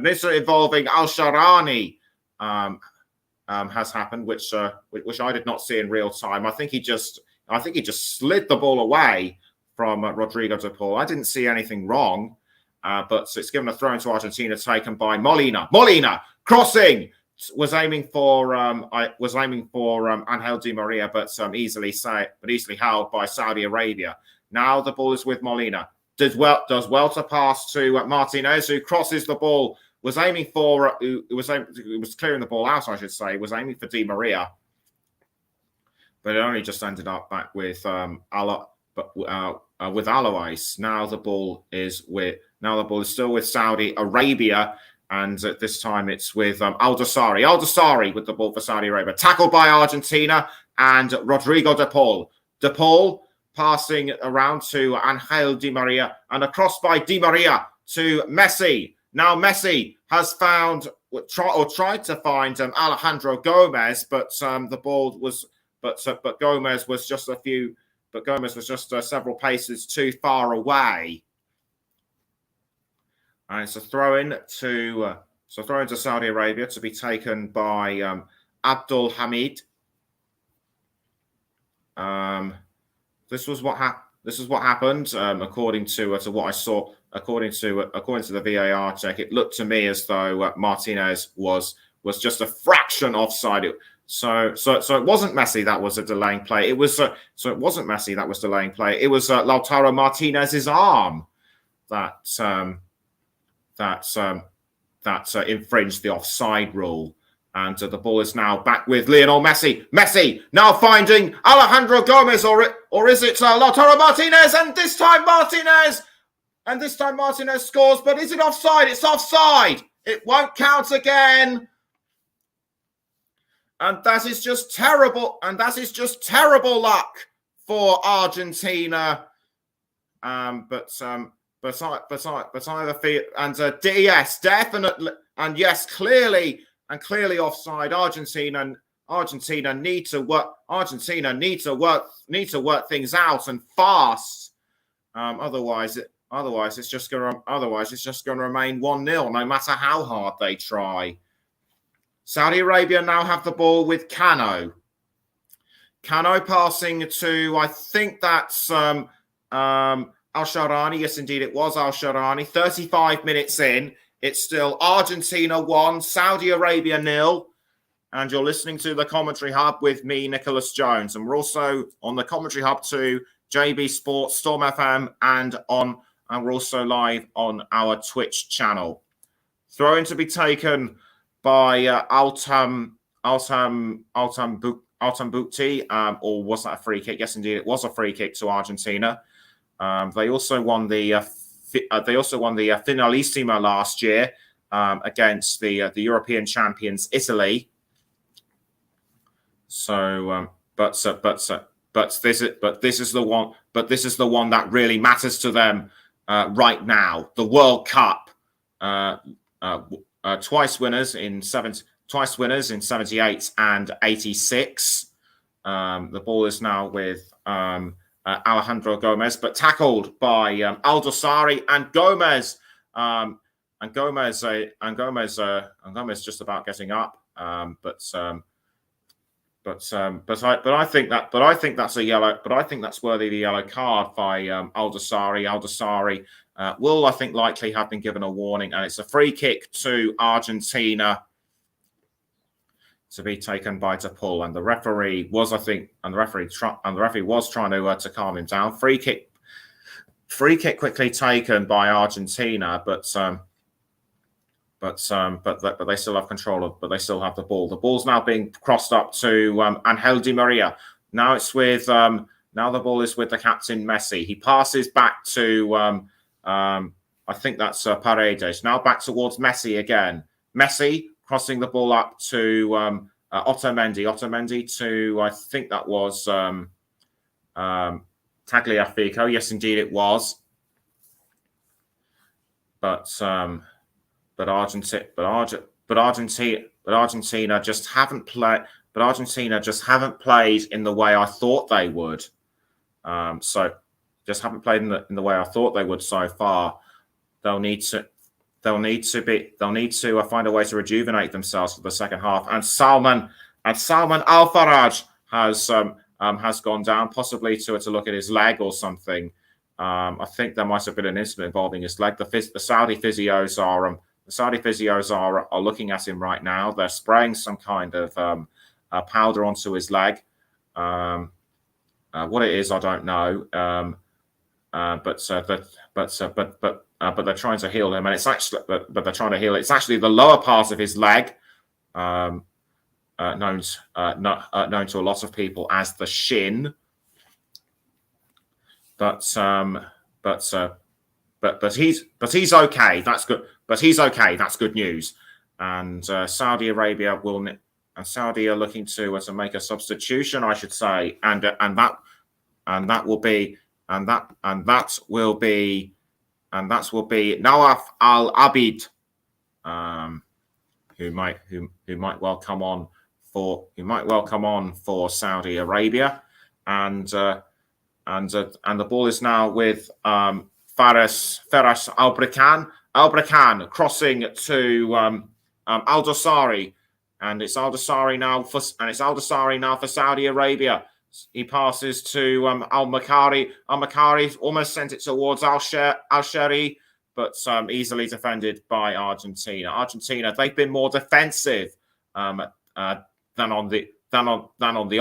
this involving Al-Sharani has happened, which I did not see in real time. I think he just slid the ball away from Rodrigo de Paul. I didn't see anything wrong, but it's given a throw into Argentina, taken by Molina. Molina crossing was aiming for Angel Di Maria, but easily held by Saudi Arabia. Now the ball is with Molina. Does well to pass to Martinez, who crosses the ball. Was clearing the ball out, I should say. Was aiming for Di Maria, but it only just ended up back with Alois. Now the ball is still with Saudi Arabia, and this time it's with Al-Dosari. Al-Dosari with the ball for Saudi Arabia. Tackled by Argentina and Rodrigo de Paul. De Paul passing around to Angel Di Maria and across by Di Maria to Messi. Now Messi has found tried to find Alejandro Gomez, but the ball was but Gomez was just several paces too far away. And it's a throw-in to Saudi Arabia to be taken by Abdul Hamid. This was what happened according to what I saw. According to the VAR check, it looked to me as though Martinez was just a fraction offside. So it wasn't Messi that was a delaying play. It was it wasn't Messi that was delaying play. It was Lautaro Martinez's arm that infringed the offside rule. And the ball is now back with Lionel Messi. Messi now finding Alejandro Gomez, or is it Lautaro Martinez? And this time Martinez scores. But is it offside? It's offside. It won't count again. And that is just terrible. And that is just terrible luck for Argentina. But either feel and yes, definitely, and yes, clearly offside. Argentina need to work things out and fast. Otherwise it's just going to remain 1-0 no matter how hard they try. Saudi Arabia now have the ball with Cano. Cano passing to, I think that's Al-Shahrani. Yes, indeed, it was Al-Shahrani. 35 minutes in. It's still Argentina 1, Saudi Arabia 0. And you're listening to the Commentary Hub with me, Nicholas Jones. And we're also on the Commentary Hub to JB Sports, Storm FM, and we're also live on our Twitch channel. Throw-in to be taken by Altam Bukti, or was that a free kick? Yes, indeed, it was a free kick to Argentina. They also won the Finalissima last year against the European champions Italy. So, but this is the one that really matters to them right now. The World Cup, twice winners in 78 and 86. The ball is now with Alejandro Gomez, but tackled by Al-Dosari and Gomez. Gomez just about getting up. But I think that's a yellow. But I think that's worthy of a yellow card by Al-Dosari. Al-Dosari will, I think, likely have been given a warning, and it's a free kick to Argentina to be taken by De Paul. And the referee was, I think, was trying to calm him down. Free kick quickly taken by Argentina, but they still have control of. But they still have the ball. The ball's now being crossed up to Angel Di Maria. Now it's with now the ball is with the captain Messi. He passes back to I think that's Paredes. Now back towards Messi again. Messi crossing the ball up to Otamendi. Otamendi to, I think that was Tagliafico. Yes, indeed it was. But Argentina just haven't played. But Argentina just haven't played in the way I thought they would. So just haven't played in the way I thought they would so far. They'll need to find a way to rejuvenate themselves for the second half. And Salman Al-Faraj has gone down, possibly to look at his leg or something. I think there might have been an incident involving his leg. The Saudi physios are looking at him right now. They're spraying some kind of powder onto his leg. What it is, I don't know. But they're trying to heal him, and it's actually they're trying to heal. It's actually the lower part of his leg, known to a lot of people as the shin. But he's okay. That's good. but he's okay. That's good news. And Saudi Arabia Saudi are looking to make a substitution, I should say, and that will be Nawaf Al Abid, who might well come on for Saudi Arabia, and the ball is now with Faras Al-Brekan crossing to Al Dosari, and it's Al Dosari now for Saudi Arabia. He passes to Al-Makari. Al-Makari almost sent it towards Al-Shari, but easily defended by Argentina. Argentina, they've been more defensive than on the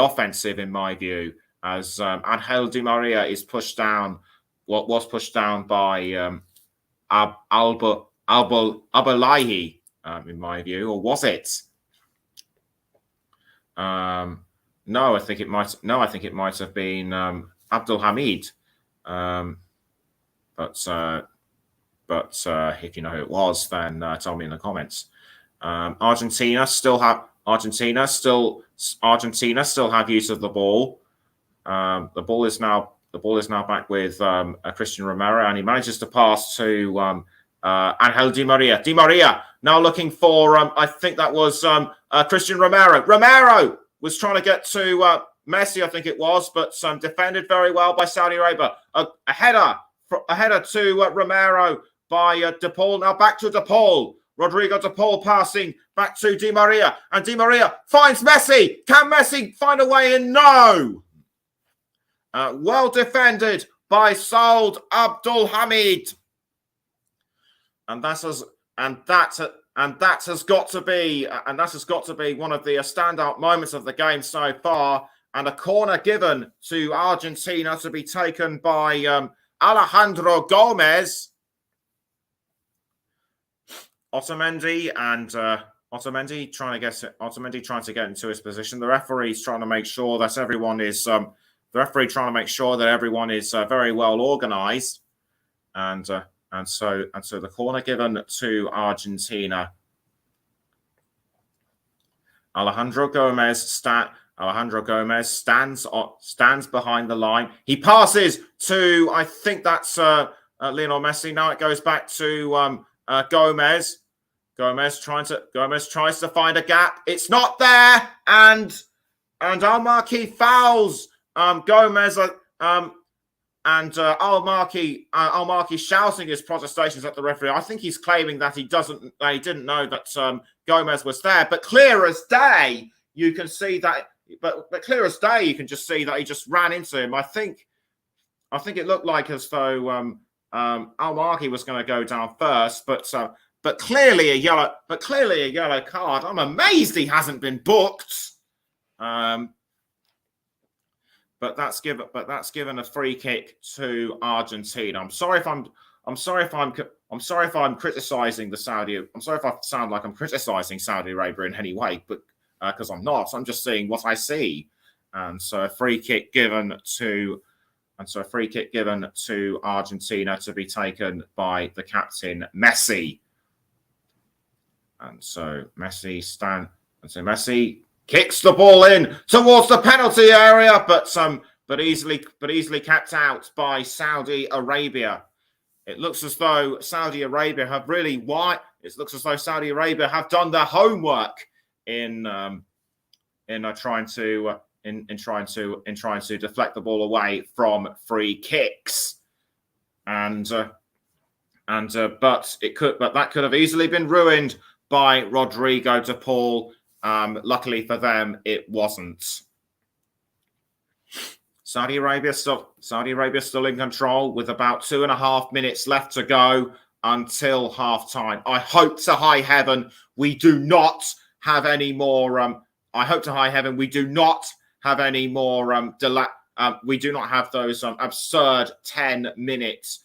offensive, in my view, as Angel Di Maria is pushed down. Was pushed down by Abdullahi, in my view, or was it? No, I think it might have been Abdul Hamid. But if you know who it was, then tell me in the comments. Argentina still have use of the ball. The ball is now back with Christian Romero, and he manages to pass to Angel Di Maria. Di Maria now looking for I think that was Christian Romero. Romero was trying to get to Messi, I think it was, but defended very well by Saudi Arabia. A header to Romero by De Paul. Now back to De Paul. Rodrigo De Paul passing back to Di Maria, and Di Maria finds Messi. Can Messi find a way in? No. Well defended by Saud Abdul Hamid, and that has got to be one of the standout moments of the game so far. And a corner given to Argentina to be taken by Alejandro Gomez. Otamendi trying to get into his position. The referee's trying to make sure that everyone is very well organised, and so the corner given to Argentina. Alejandro Gomez stands behind the line. He passes to, I think that's Lionel Messi. Now it goes back to Gomez. Gomez tries to find a gap. It's not there, and Al-Marki fouls Gomez, and Al-Marki shouting his protestations at the referee. I think he's claiming that he didn't know that Gomez was there. But clear as day, you can see that. But clear as day, you can just see that he just ran into him. I think it looked like as though Al-Marki was going to go down first, but clearly a yellow card. I'm amazed he hasn't been booked. But that's given a free kick to Argentina. I'm sorry if I'm criticizing the Saudi. I'm sorry if I sound like I'm criticizing Saudi Arabia in any way, but because I'm not. I'm just seeing what I see. And so a free kick given to Argentina to be taken by the captain Messi. And so Messi kicks the ball in towards the penalty area, but easily kept out by Saudi Arabia. It looks as though Saudi Arabia have done their homework in trying to deflect the ball away from free kicks, but that could have easily been ruined by Rodrigo De Paul. Luckily for them, it wasn't. Saudi Arabia still in control with about 2.5 minutes left to go until half time. I hope to high heaven we do not have any more. We do not have any more we do not have those absurd 10-minute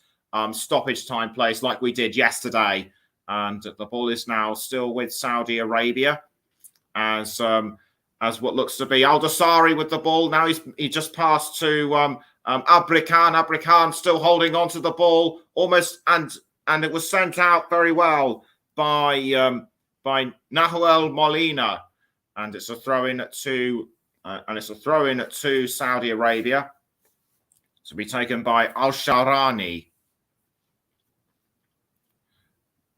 stoppage time plays like we did yesterday. And the ball is now still with Saudi Arabia, as what looks to be Al Dosari with the ball. Now he just passed to Abrikan. Abrikan still holding on to the ball almost, and it was sent out very well. by Nahuel Molina, and it's a throw in to Saudi Arabia to be taken by Al Sharani.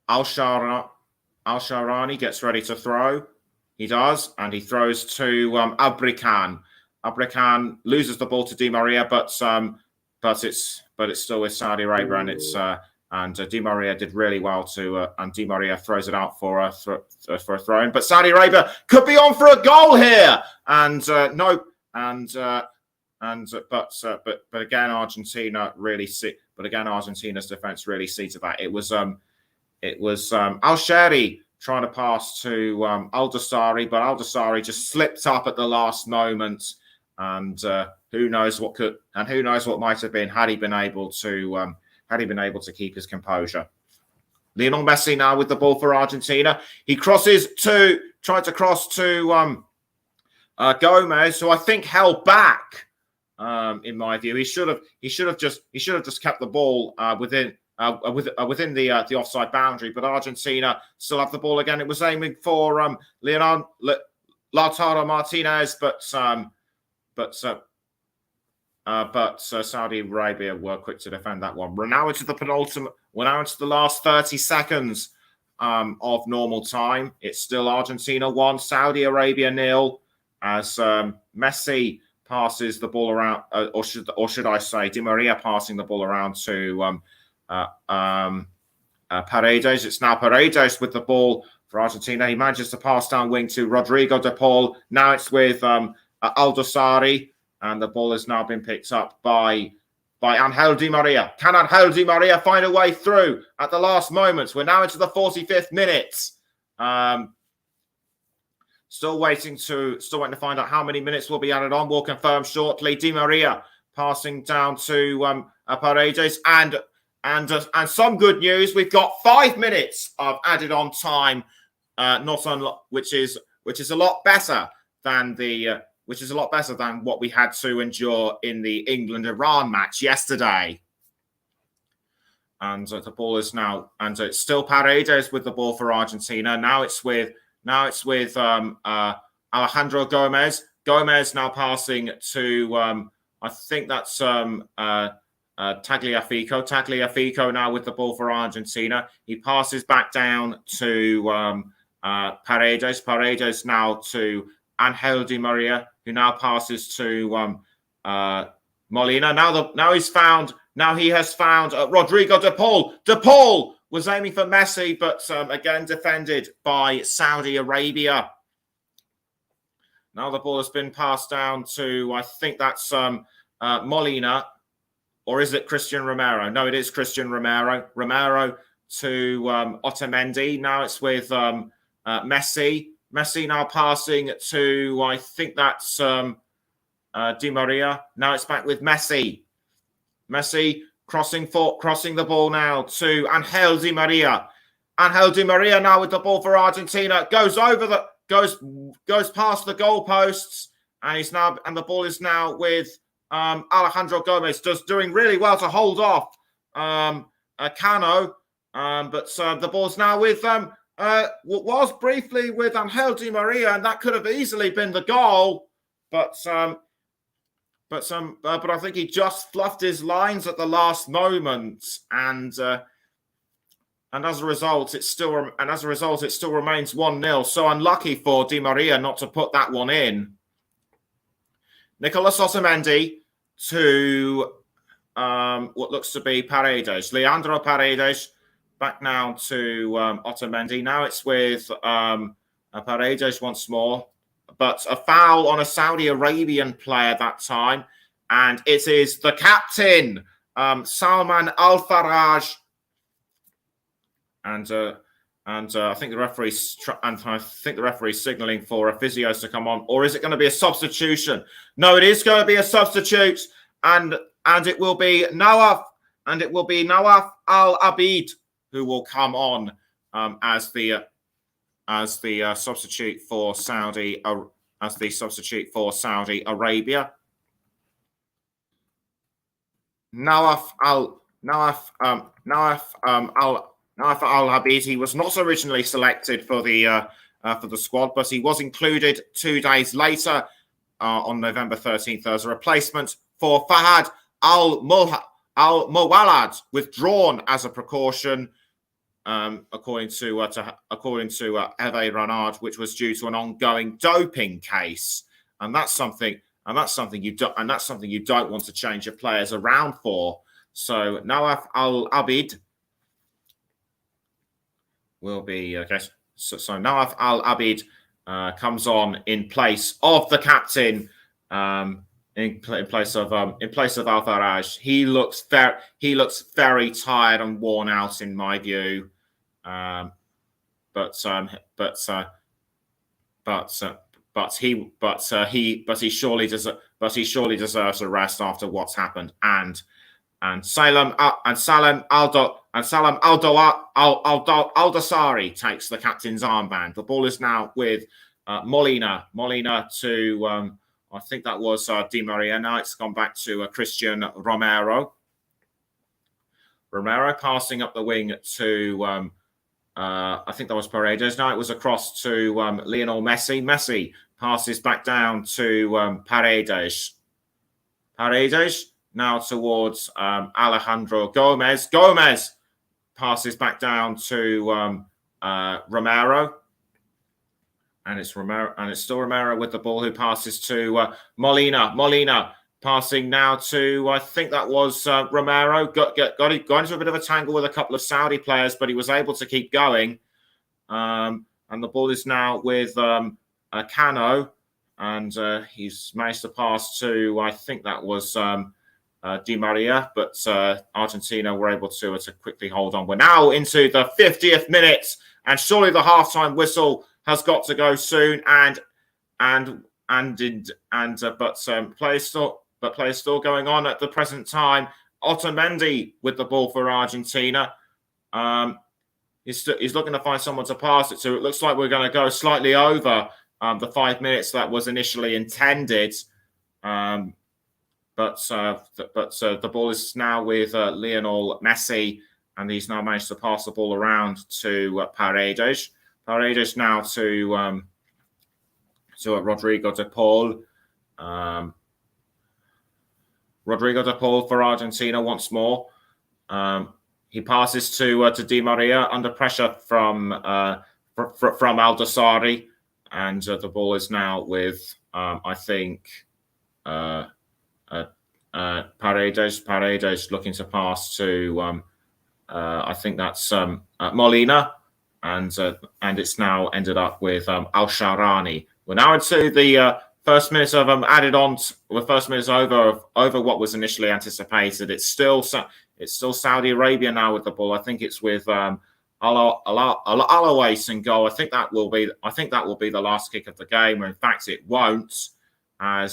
Al Sharani gets ready to throw. He does, and he throws to Abrikan. Abrikan loses the ball to Di Maria, but it's still with Saudi Arabia, and Di Maria did really well and Di Maria throws it out for a throw in. But Saudi Arabia could be on for a goal here, but again Argentina's defense really see to that. It was Al Shehri trying to pass to Al Dosari, but Al Dosari just slipped up at the last moment, and who knows what might have been had he been able to keep his composure. Lionel Messi now with the ball for Argentina. He tried to cross to Gomez, who I think held back. In my view, he should have just kept the ball within the offside boundary. But Argentina still have the ball again. It was aiming for Lautaro Martinez, but Saudi Arabia were quick to defend that one. We're now into the last 30 seconds of normal time. It's still Argentina 1, Saudi Arabia 0, as Messi passes the ball around, or should I say, Di Maria passing the ball around to Paredes. It's now Paredes with the ball for Argentina. He manages to pass down wing to Rodrigo de Paul. Now it's with Al Dosari, and the ball has now been picked up by Angel Di Maria. Can Angel Di Maria find a way through at the last moments? We're now into the 45th minute. Still waiting to find out how many minutes will be added on. We'll confirm shortly. Di Maria passing down to Paredes, and some good news. We've got 5 minutes of added on time, which is a lot better than what we had to endure in the England-Iran match yesterday. And the ball is now, and it's still Paredes with the ball for Argentina. Now it's with Alejandro Gomez. Gomez now passing to I think that's Tagliafico. Tagliafico now with the ball for Argentina. He passes back down to Paredes. Paredes now to Angel Di Maria, who now passes to Molina. Now he has found Rodrigo de Paul. De Paul was aiming for Messi, but again defended by Saudi Arabia. Now the ball has been passed down to, I think that's Molina, or is it Christian Romero? No, it is Christian Romero. Romero to Otamendi. Now it's with Messi. Messi now passing to, I think that's Di Maria. Now it's back with Messi. Messi crossing the ball now to Angel Di Maria. Angel Di Maria now with the ball for Argentina. Goes past the goalposts, and the ball is now with Alejandro Gomez, doing really well to hold off Cano, but the ball's now with was briefly with Angel Di Maria, and that could have easily been the goal, but I think he just fluffed his lines at the last moment, and as a result, it still remains 1-0. So unlucky for Di Maria not to put that one in. Nicolas Otamendi to what looks to be Paredes. Leandro Paredes back now to Otamendi. Now it's with Paredes once more, but a foul on a Saudi Arabian player that time, and it is the captain, Salman Al Faraj, and I think the referee's signalling for a physio to come on, or is it going to be a substitution? No, it is going to be a substitute, and it will be Nawaf Al Abid who will come on as the substitute for Saudi Arabia. Nawaf Al Naif Al-Habid, he was not originally selected for the squad, but he was included 2 days later on November 13th as a replacement for Fahad Al-Mowalad, withdrawn as a precaution, according to Hervé Renard, which was due to an ongoing doping case, and that's something you don't want to change your players around for. So Naif Al-Habid will be okay. So Naif Al-Habid comes on in place of the captain, in place of Al-Faraj. He looks very tired and worn out, in my view. But he surely deserves a rest after what's happened. And Salem Al-Dosari takes the captain's armband. The ball is now with Molina to I think that was Di Maria. Now it's gone back to Christian Romero. Romero passing up the wing to I think that was Paredes. Now it was across to Lionel Messi. Messi passes back down to Paredes. Paredes now towards Alejandro Gomez. Gomez passes back down to Romero. And it's still Romero with the ball, who passes to Molina. Molina passing now to, I think that was Romero. Got into a bit of a tangle with a couple of Saudi players, but he was able to keep going. And the ball is now with Cano, and he's managed to pass to, I think that was Di Maria, but Argentina were able to quickly hold on. We're now into the 50th minute, and surely the halftime whistle has got to go soon. Play is still going on at the present time. Otamendi with the ball for Argentina. He's looking to find someone to pass it to. It looks like we're going to go slightly over the 5 minutes that was initially intended. But the ball is now with Lionel Messi, and he's now managed to pass the ball around to Paredes. Paredes now to Rodrigo de Paul. Rodrigo de Paul for Argentina once more. He passes to Di Maria under pressure from Al-Dosari, and the ball is now with I think Paredes. Paredes looking to pass to I think that's Molina, and it's now ended up with Al-Sharani. We're now into the first minute of added on. The first minute over what was initially anticipated. It's still Saudi Arabia now with the ball. I think it's with Alawais in goal. I think that will be the last kick of the game. In fact, it won't. And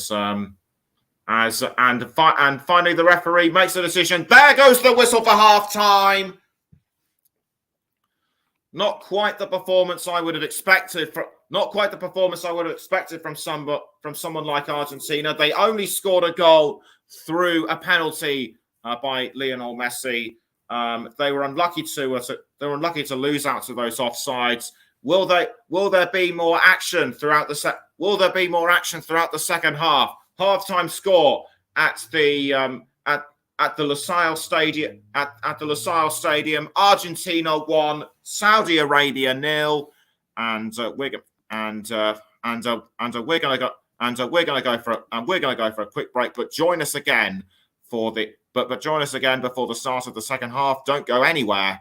finally the referee makes a decision. There goes the whistle for half time. Not quite the performance I would have expected from someone like Argentina. They only scored a goal through a penalty by Lionel Messi. They were unlucky to lose out to those offsides. Will there be more action throughout the second half? Halftime score at the Lusail Stadium. Argentina 1, Saudi Arabia 0, and we're going to go for a quick break. But join us again before the start of the second half. Don't go anywhere.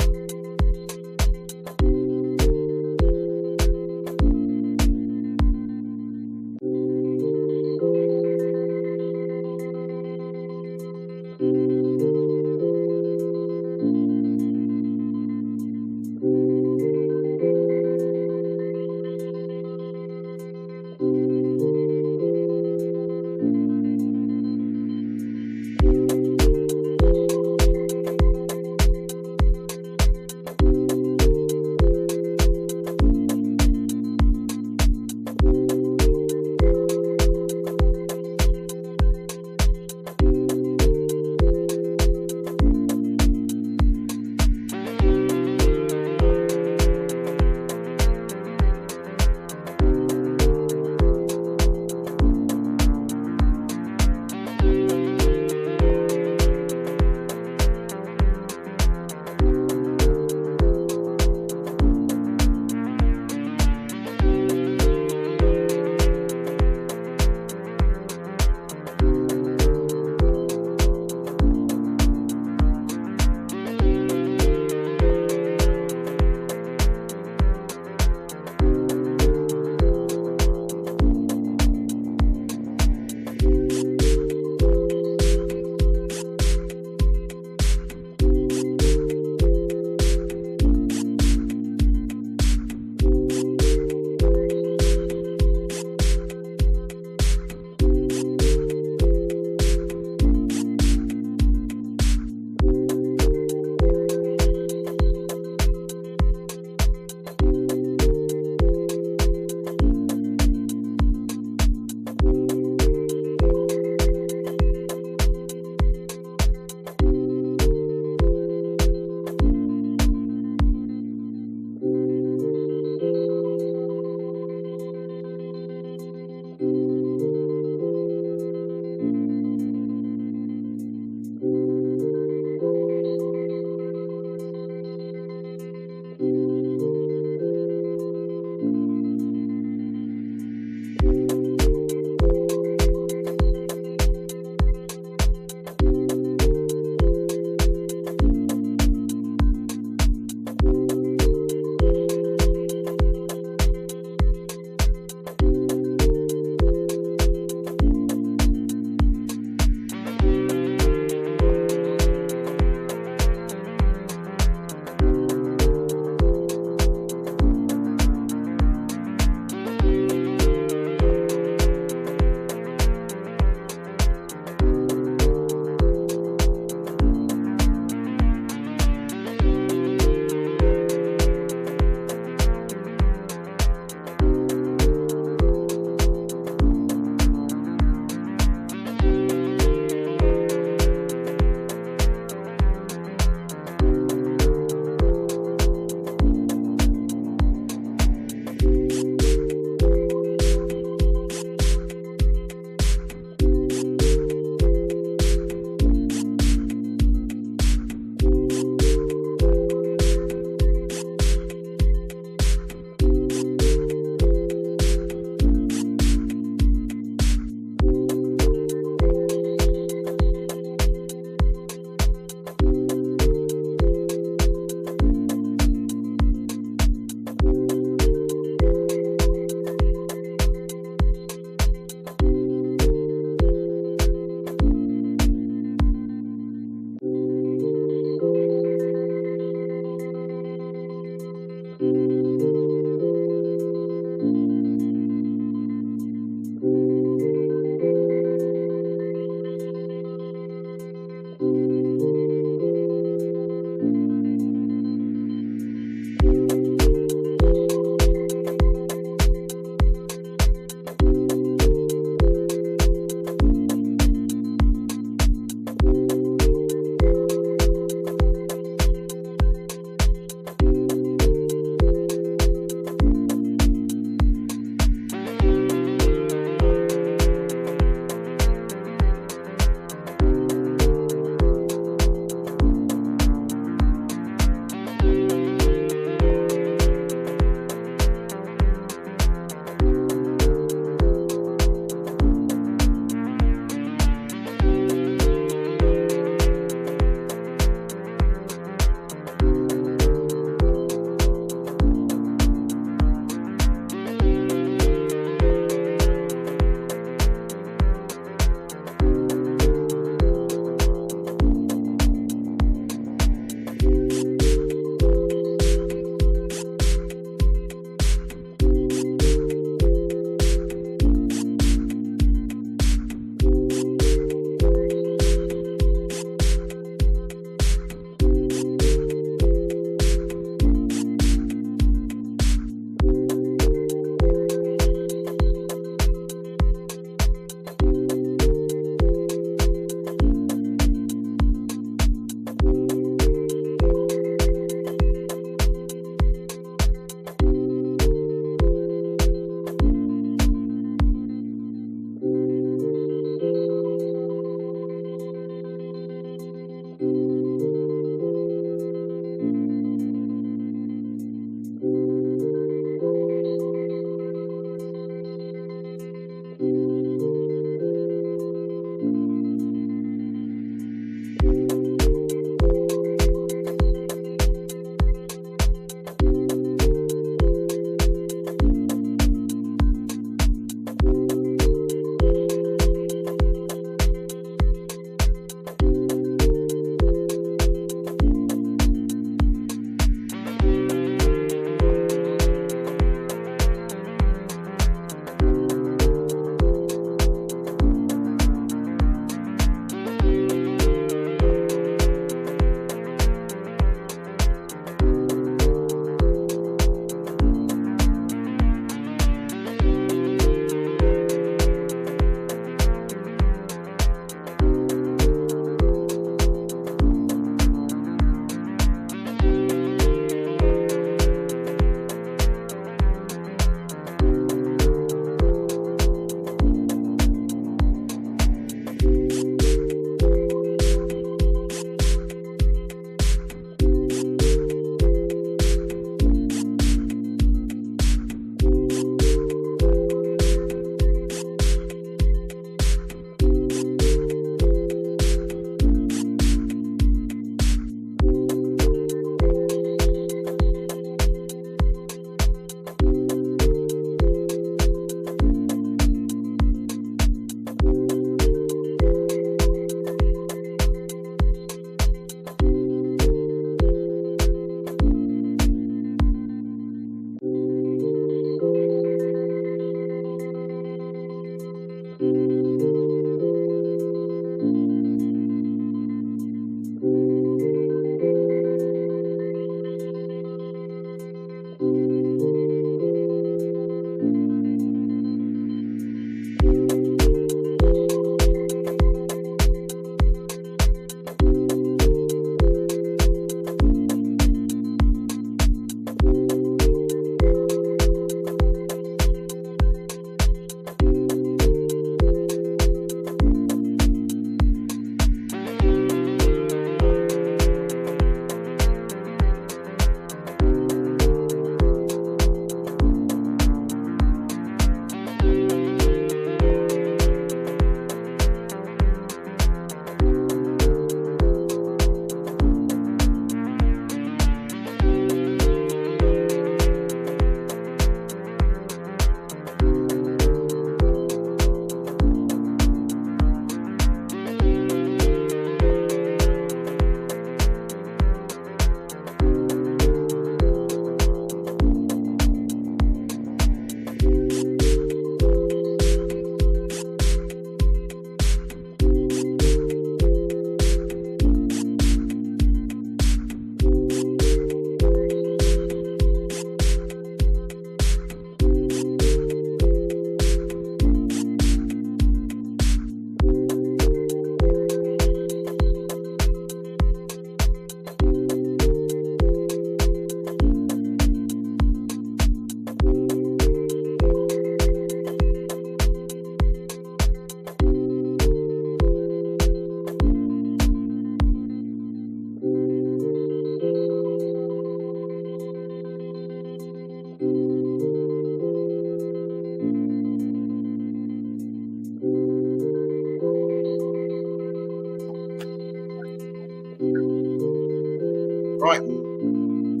Right to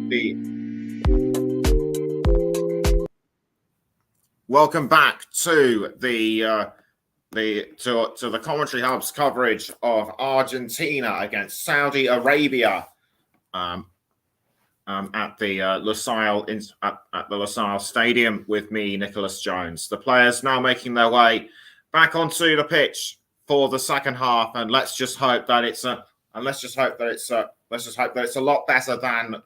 the welcome back to the Commentary Hub's coverage of Argentina against Saudi Arabia at the Lusail Stadium with me, Nicholas Jones. The players now making their way back onto the pitch for the second half, and let's just hope that it's a lot better than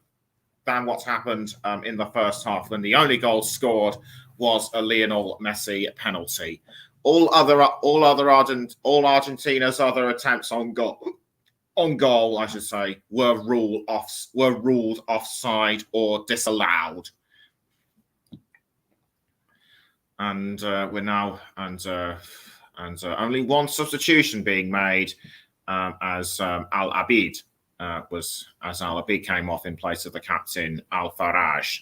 what's happened in the first half, when the only goal scored was a Lionel Messi penalty. All Argentina's other attempts on goal, I should say, were ruled offside or disallowed. And we're now only one substitution being made as Al Abid came off in place of the captain Al Faraj.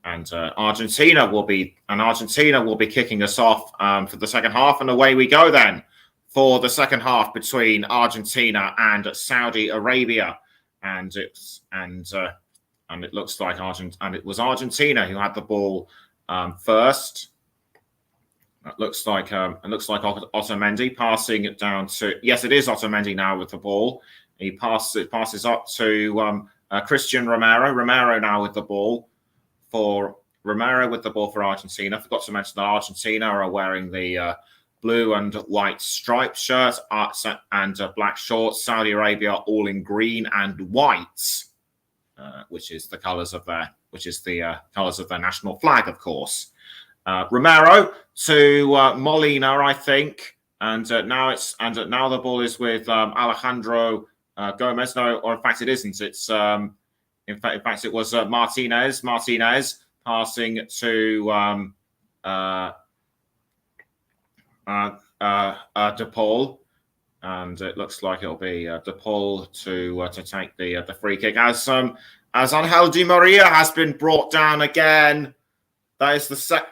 And Argentina will be kicking us off for the second half, and away we go then for the second half between Argentina and Saudi Arabia. And it looks like it was Argentina who had the ball first. It looks like Otamendi passing it down to, yes, it is Otamendi now with the ball. He passes up to Christian Romero. Romero now with the ball for Argentina. I forgot to mention that Argentina are wearing the blue and white striped shirt and black shorts. Saudi Arabia all in green and white, which is the colours of their national flag, of course. Romero to Molina, I think, and now the ball is with Alejandro Gomez. No, or in fact it isn't. It's in fact it was Martinez passing to De Paul, and it looks like it'll be De Paul to take the free kick as Angel Di Maria has been brought down again. That is I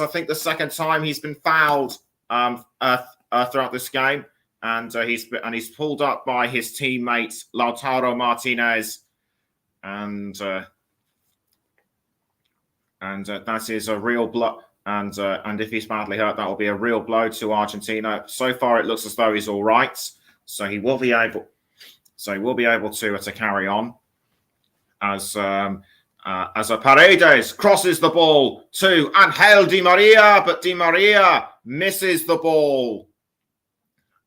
think the second time he's been fouled throughout this game, and he's pulled up by his teammate Lautaro Martinez, and that is a real blow. And if he's badly hurt, that will be a real blow to Argentina. So far, it looks as though he's all right, so he will be able to carry on as Paredes crosses the ball to Angel Di Maria, but Di Maria misses the ball,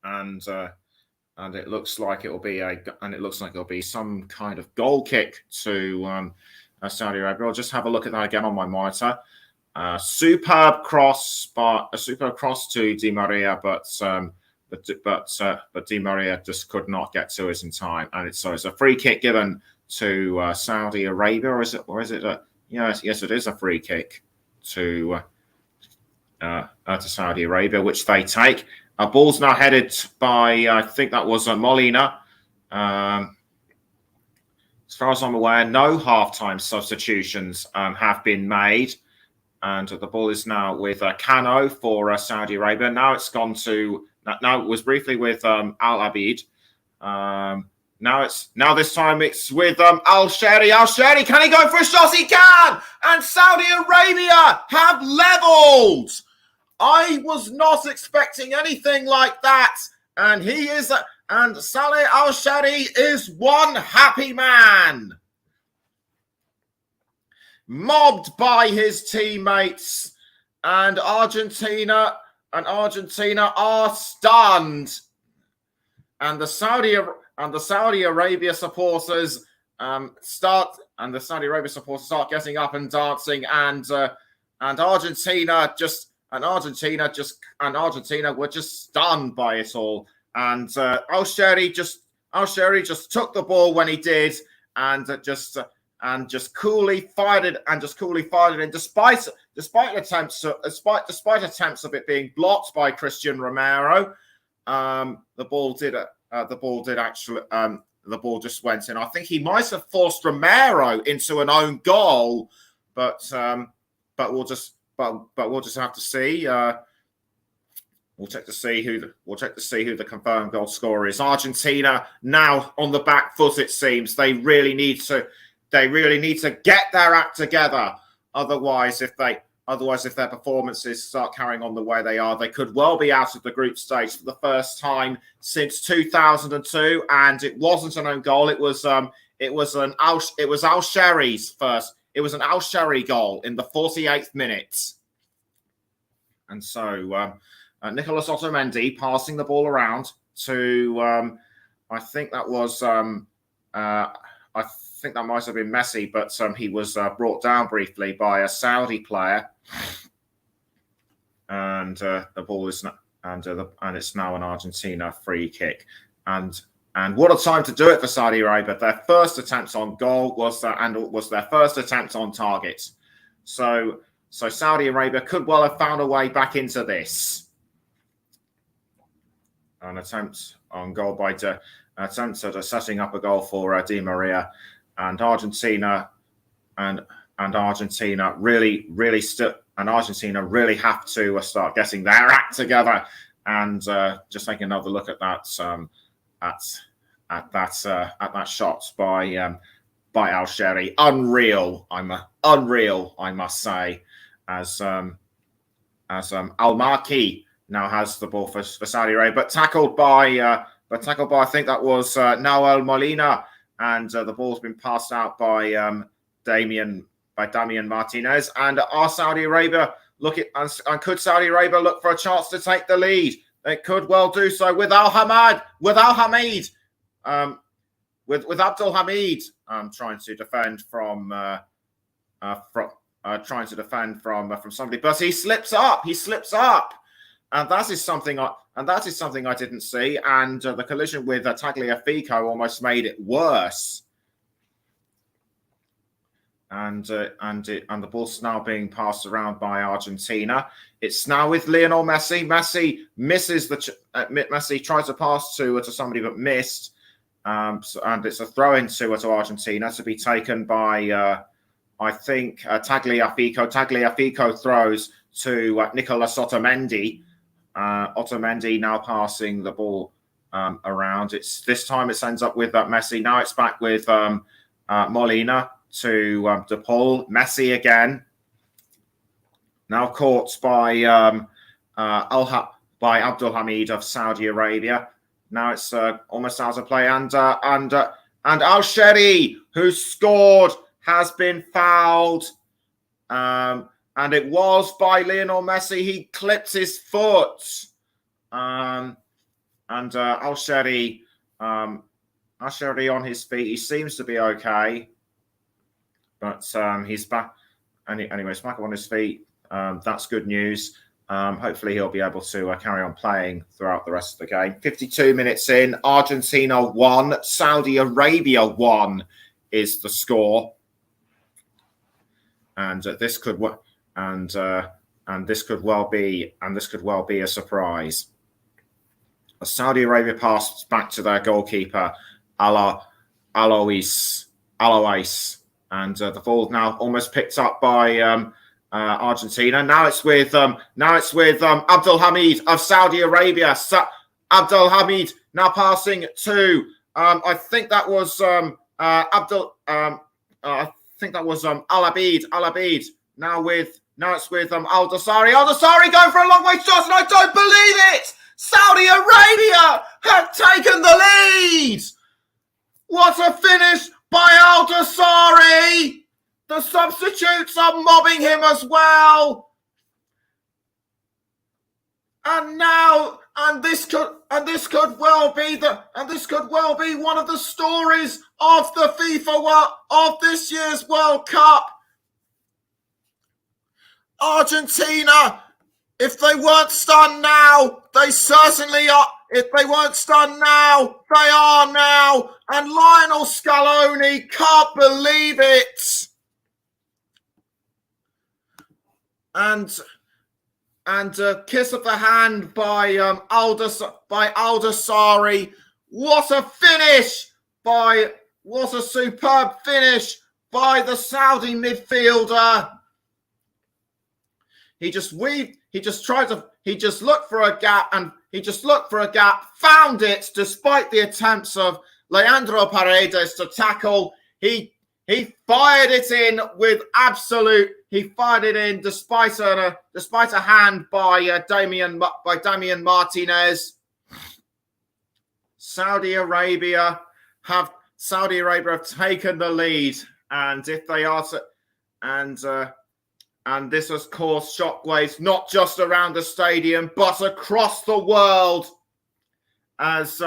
and it looks like it'll be some kind of goal kick to Saudi Arabia. I'll just have a look at that again on my monitor. Superb cross to Di Maria, but Di Maria just could not get to it in time, and it's a free kick given to Saudi Arabia, or is it? Yes, it is a free kick to Saudi Arabia, which they take. Ball's now headed by, I think that was Molina. As far as I'm aware, no halftime substitutions have been made, and the ball is now with Cano for Saudi Arabia. Now it was briefly with Al Abid. Now this time it's with Al Sheri. Al Sheri, can he go for a shot? He can! And Saudi Arabia have levelled! I was not expecting anything like that. And Saleh Al Sheri is one happy man. Mobbed by his teammates, and Argentina are stunned. And the Saudi Arabia supporters start getting up and dancing, and Argentina were just stunned by it all. And Al Sheri just took the ball when he did, and just coolly fired it, and despite attempts of it being blocked by Christian Romero, the ball just went in. I think he might have forced Romero into an own goal, but we'll just have to see. We'll check to see who the confirmed goal scorer is. Argentina now on the back foot. It seems they really need to get their act together. Otherwise, if their performances start carrying on the way they are, they could well be out of the group stage for the first time since 2002. And it wasn't an own goal. It was Al Sheri's first. It was an Al Sheri goal in the 48th minute. And so Nicolas Otamendi passing the ball around to I think that might have been Messi, but he was brought down briefly by a Saudi player, and the ball is and it's now an Argentina free kick, and what a time to do it for Saudi Arabia. Their first attempt on goal was their first attempt on target. So Saudi Arabia could well have found a way back into this. An attempt on goal by attempts at setting up a goal for Di Maria, and Argentina really have to start getting their act together. And just taking another look at that at that shot by Al Sheri, unreal, I must say, as Al Marki now has the ball for Saudi Arabia, but tackled by I think that was Nahuel Molina, and the ball's been passed out by Damian Martinez. And Saudi Arabia could Saudi Arabia look for a chance to take the lead? They could well do so with Abdul Hamid trying to defend from somebody, but he slips up. And that is something I didn't see. And the collision with Tagliafico almost made it worse. And the ball's now being passed around by Argentina. It's now with Lionel Messi. Messi misses Messi tries to pass to somebody but missed. And it's a throw in to Argentina to be taken by I think Tagliafico. Tagliafico throws to Nicolas Otamendi. Otamendi now passing the ball around. This time it ends up with Messi. Now it's back with Molina to De Paul. Messi again. Now caught by Abdul Hamid of Saudi Arabia. Now it's almost out of play, and Al Sheri, who scored, has been fouled. And it was by Lionel Messi. He clipped his foot. Al Sheri on his feet. He seems to be okay. But he's back. Anyway, he's back on his feet. That's good news. Hopefully he'll be able to carry on playing throughout the rest of the game. 52 minutes in. Argentina 1. Saudi Arabia 1 is the score. And this could well be a surprise. Saudi Arabia passed back to their goalkeeper, Alois, and the ball now almost picked up by Argentina. Now it's with Abdul Hamid of Saudi Arabia. Abdul Hamid now passing to I think that was Al Abid. Now it's with Al Dosari. Al Dosari going for a long way shot, and I don't believe it. Saudi Arabia have taken the lead. What a finish by Al Dosari. The substitutes are mobbing him as well. And this could well be one of the stories of the of this year's World Cup. Argentina, if they weren't stunned now, they certainly are. If they weren't stunned now, they are now. And Lionel Scaloni can't believe it. And kiss of the hand by Al Dosari. What a finish! What a superb finish by the Saudi midfielder. He just tried to he just looked for a gap, found it despite the attempts of Leandro Paredes to tackle. He fired it in despite a hand by Damian Martinez. Saudi Arabia have taken the lead, and if they are to, and this has caused shockwaves not just around the stadium but across the world, as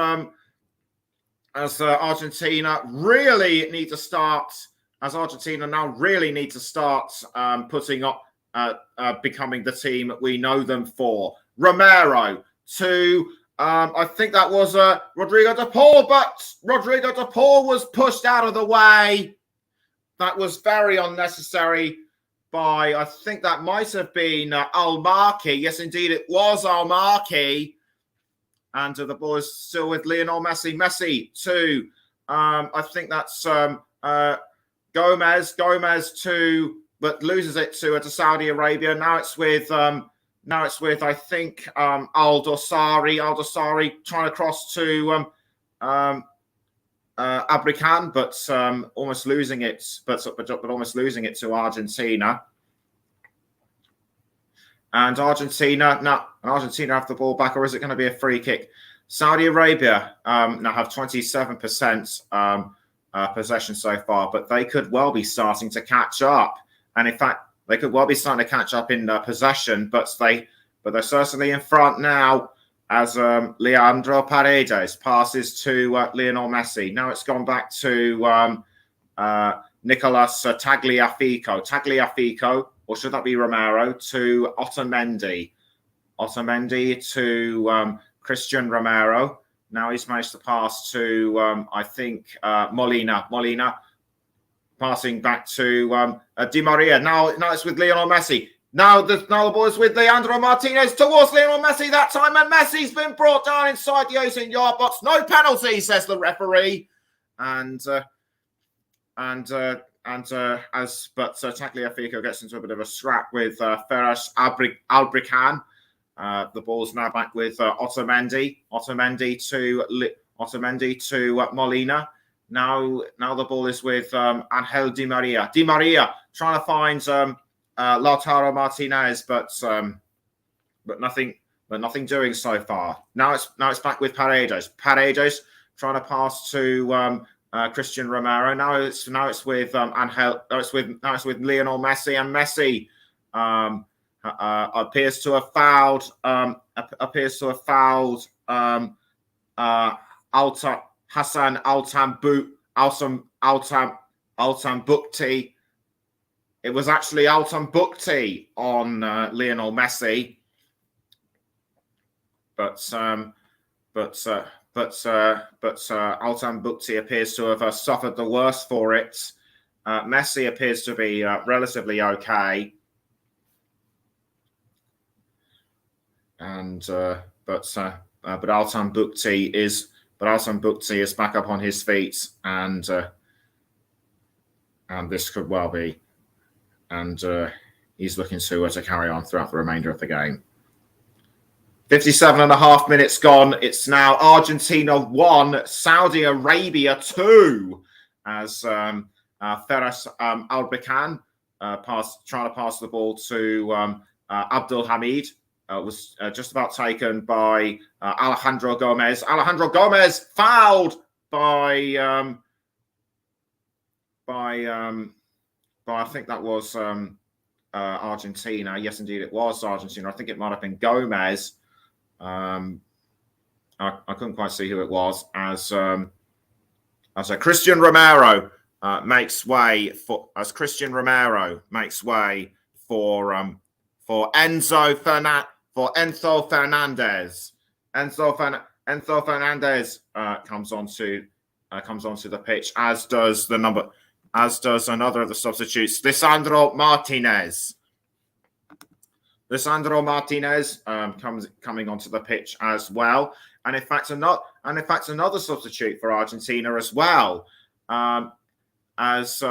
Argentina really need to start. As Argentina now really need to start putting up, becoming the team we know them for. Romero to, I think that was Rodrigo de Paul, but Rodrigo de Paul was pushed out of the way. That was very unnecessary by, I think that might have been Al-Marki. Yes, indeed, it was Al-Marki. And the ball is still with Lionel Messi. Messi to, I think that's Gomez to, but loses it to Saudi Arabia. Now it's with I think Al Dosari trying to cross to Abrican, but almost losing it, but almost losing it to Argentina. And Argentina have the ball back, or is it going to be a free kick? Saudi Arabia now have 27% possession so far, but they could well be starting to catch up. And in fact, they could well be starting to catch up in possession, but they're certainly in front now as Leandro Paredes passes to Lionel Messi. Now it's gone back to Nicolas Tagliafico, or should that be Romero, to Otamendi. Otamendi to Christian Romero. Now he's managed to pass to, I think, Molina. Molina passing back to Di Maria. Now it's with Lionel Messi. Now the ball is with Leandro Martinez towards Lionel Messi that time, and Messi's been brought down inside the 18-yard box. No penalty, says the referee. Tagliafico gets into a bit of a scrap with Ferres Albrican. The ball's now back with Otamendi. Otamendi to Molina. Now the ball is with Angel Di Maria. Di Maria trying to find Lautaro Martinez, but nothing doing so far. Now it's back with Paredes. Paredes trying to pass to Christian Romero. Now it's with Angel. Now it's with Lionel Messi, and Messi appears to have fouled Hassan Al-Tambukti. It was actually Al-Tambukti on Lionel Messi, but Al-Tambukti appears to have suffered the worst for it. Messi appears to be relatively okay, and but Al-Tambukti is back up on his feet, and this could well be, and he's looking to carry on throughout the remainder of the game. 57.5 minutes gone. It's now Argentina 1, Saudi Arabia 2, as Ferres Albrican trying to pass the ball to Abdul Hamid. Was just about taken by Alejandro Gomez. Alejandro Gomez fouled by I think that was Argentina. Yes, indeed, it was Argentina. I think it might have been Gomez. I couldn't quite see who it was. As Christian Romero makes way for Enzo Fernandez. Enzo Fernandez comes onto the pitch, as does another of the substitutes, Lisandro Martinez. Lisandro Martinez coming onto the pitch as well, and in fact another substitute for Argentina as well, as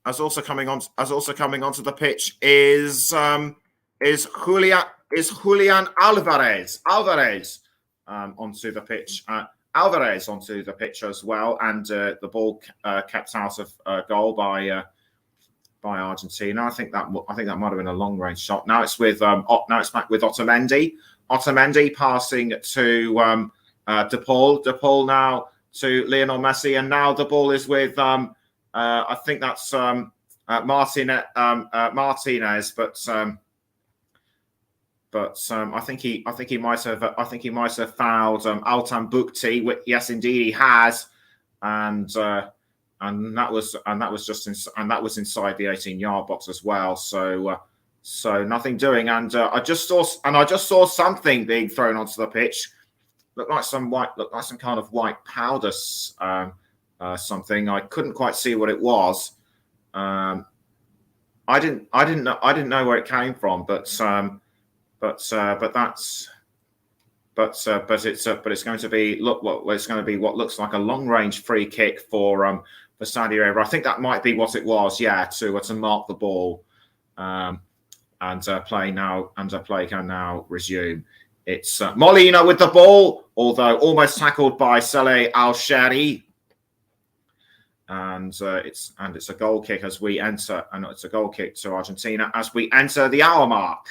also coming onto the pitch is is Julian Alvarez. Alvarez onto the pitch. Alvarez onto the pitch as well, and the ball kept out of goal by Argentina. I think that might have been a long range shot. Now it's with now it's back with Otamendi. Otamendi passing to De Paul. De Paul now to Lionel Messi, and now the ball is with I think that's Martinez, but I think he might have fouled Altan Bukti. Yes, indeed, he has, and that was inside the 18-yard box as well. So nothing doing, and I just saw something being thrown onto the pitch. Looked like some kind of white powder, something. I couldn't quite see what it was. I didn't know where it came from, but it's going to be what looks like a long range free kick for Saudi Arabia. I think that might be what it was. Yeah, to mark the ball, and play can now resume. It's Molina with the ball, although almost tackled by Saleh Al-Shari. And it's a goal kick as we enter, and it's a goal kick to Argentina as we enter the hour mark.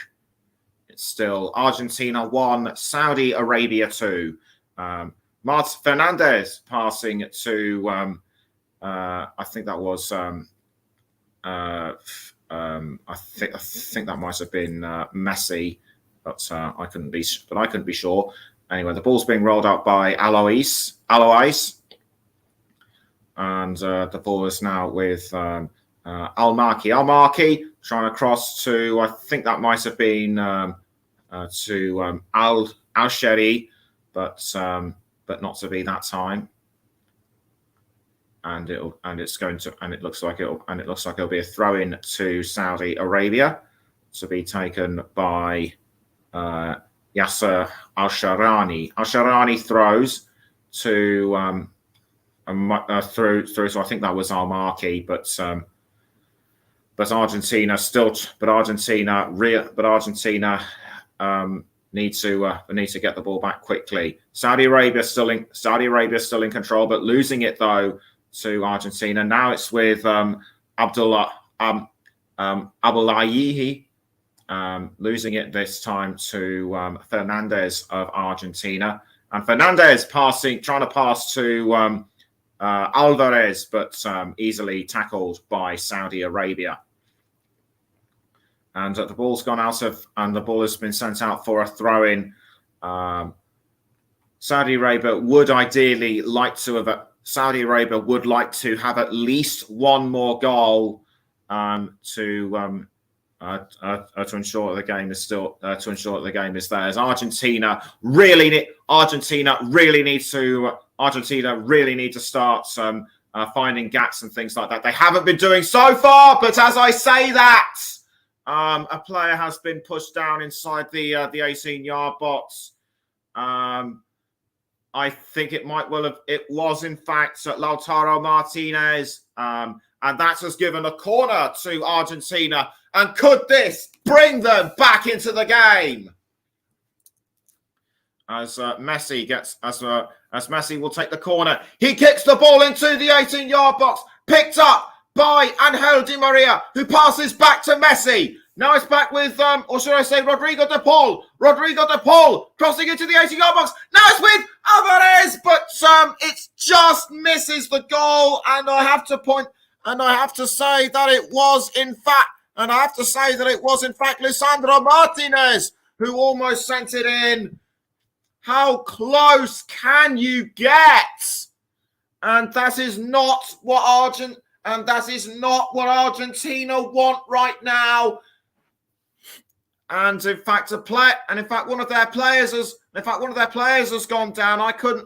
It's still Argentina 1, Saudi Arabia 2. Martin Fernandez passing to I think that was I think that might have been Messi, but I couldn't be sure. Anyway, the ball's being rolled out by Alois. And the ball is now with Al-Marki. Al-Marki trying to cross to, I think that might have been to Al-Shari, but not to be that time. And it looks like it'll be a throw in to Saudi Arabia to be taken by Yasser Al-Sharani. Al-Sharani throws to through. So I think that was Al-Marki, but Argentina need to get the ball back quickly. Saudi Arabia still in control, but losing it though to Argentina. Now it's with Abdullahi, losing it this time to Fernandez of Argentina, and Fernandez trying to pass to Alvarez, but easily tackled by Saudi Arabia. And the ball's gone out and the ball has been sent out for a throw-in. Saudi Arabia would like to have at least one more goal to ensure that the game is theirs. Argentina really need to start finding gaps and things like that. They haven't been doing so far, but as I say that, a player has been pushed down inside the 18-yard box. I think it was in fact Lautaro Martinez, and that has given a corner to Argentina. And could this bring them back into the game? As Messi will take the corner, he kicks the ball into the 18-yard box, picked up by Angel Di Maria, who passes back to Messi. Now it's back with, or should I say, Rodrigo De Paul. Rodrigo De Paul crossing into the 18-yard box. Now it's with Alvarez, but it just misses the goal. And I have to say that it was in fact Lisandro Martinez who almost sent it in. How close can you get? And that is not what Argentina want right now. And in fact, one of their players has gone down. I can't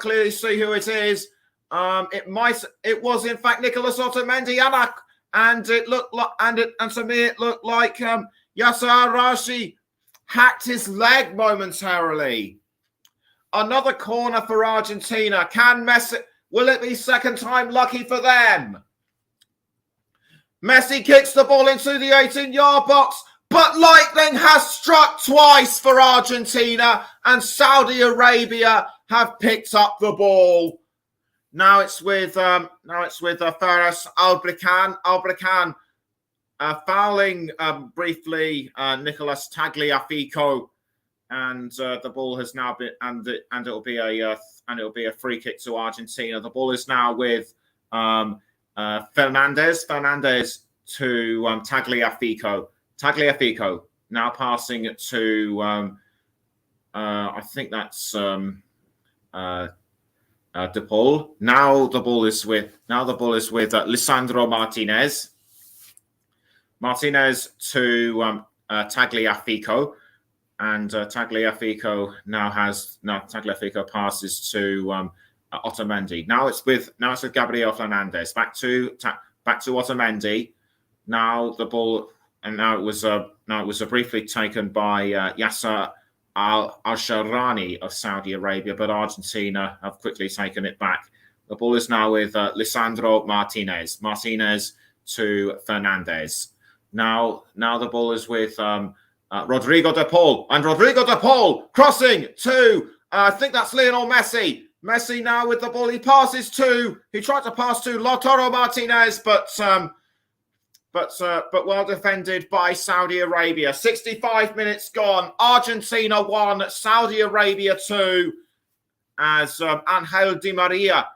clearly see who it is. It was in fact Nicolas Otamendi, and it looked like, to me it looked like Yasser Al-Rashi hacked his leg momentarily. Another corner for Argentina. Will it be second time lucky for them? Messi kicks the ball into the 18-yard box, but lightning has struck twice for Argentina, and Saudi Arabia have picked up the ball. Now it's with Fares Albrekan fouling briefly Nicolas Tagliafico, and the ball has now been and it'll be a free kick to Argentina. The ball is now with Fernandez to Tagliafico. Tagliafico now passing to I think that's De Paul. Now the ball is with Lisandro Martinez. Martinez to Tagliafico, and Tagliafico Tagliafico passes to Otamendi. Now it's with Gabriel Fernandez. Back to Otamendi. Now the ball, and now it was briefly taken by Yasser Al-Sharani of Saudi Arabia, but Argentina have quickly taken it back. The ball is now with Lisandro Martinez. Martinez to Fernandez. Now the ball is with Rodrigo De Paul, and Rodrigo De Paul crossing to I think that's Lionel Messi. Messi now with the ball. He tried to pass to Lautaro Martinez, but well defended by Saudi Arabia. 65 minutes gone. Argentina 1, Saudi Arabia 2, as Angel Di Maria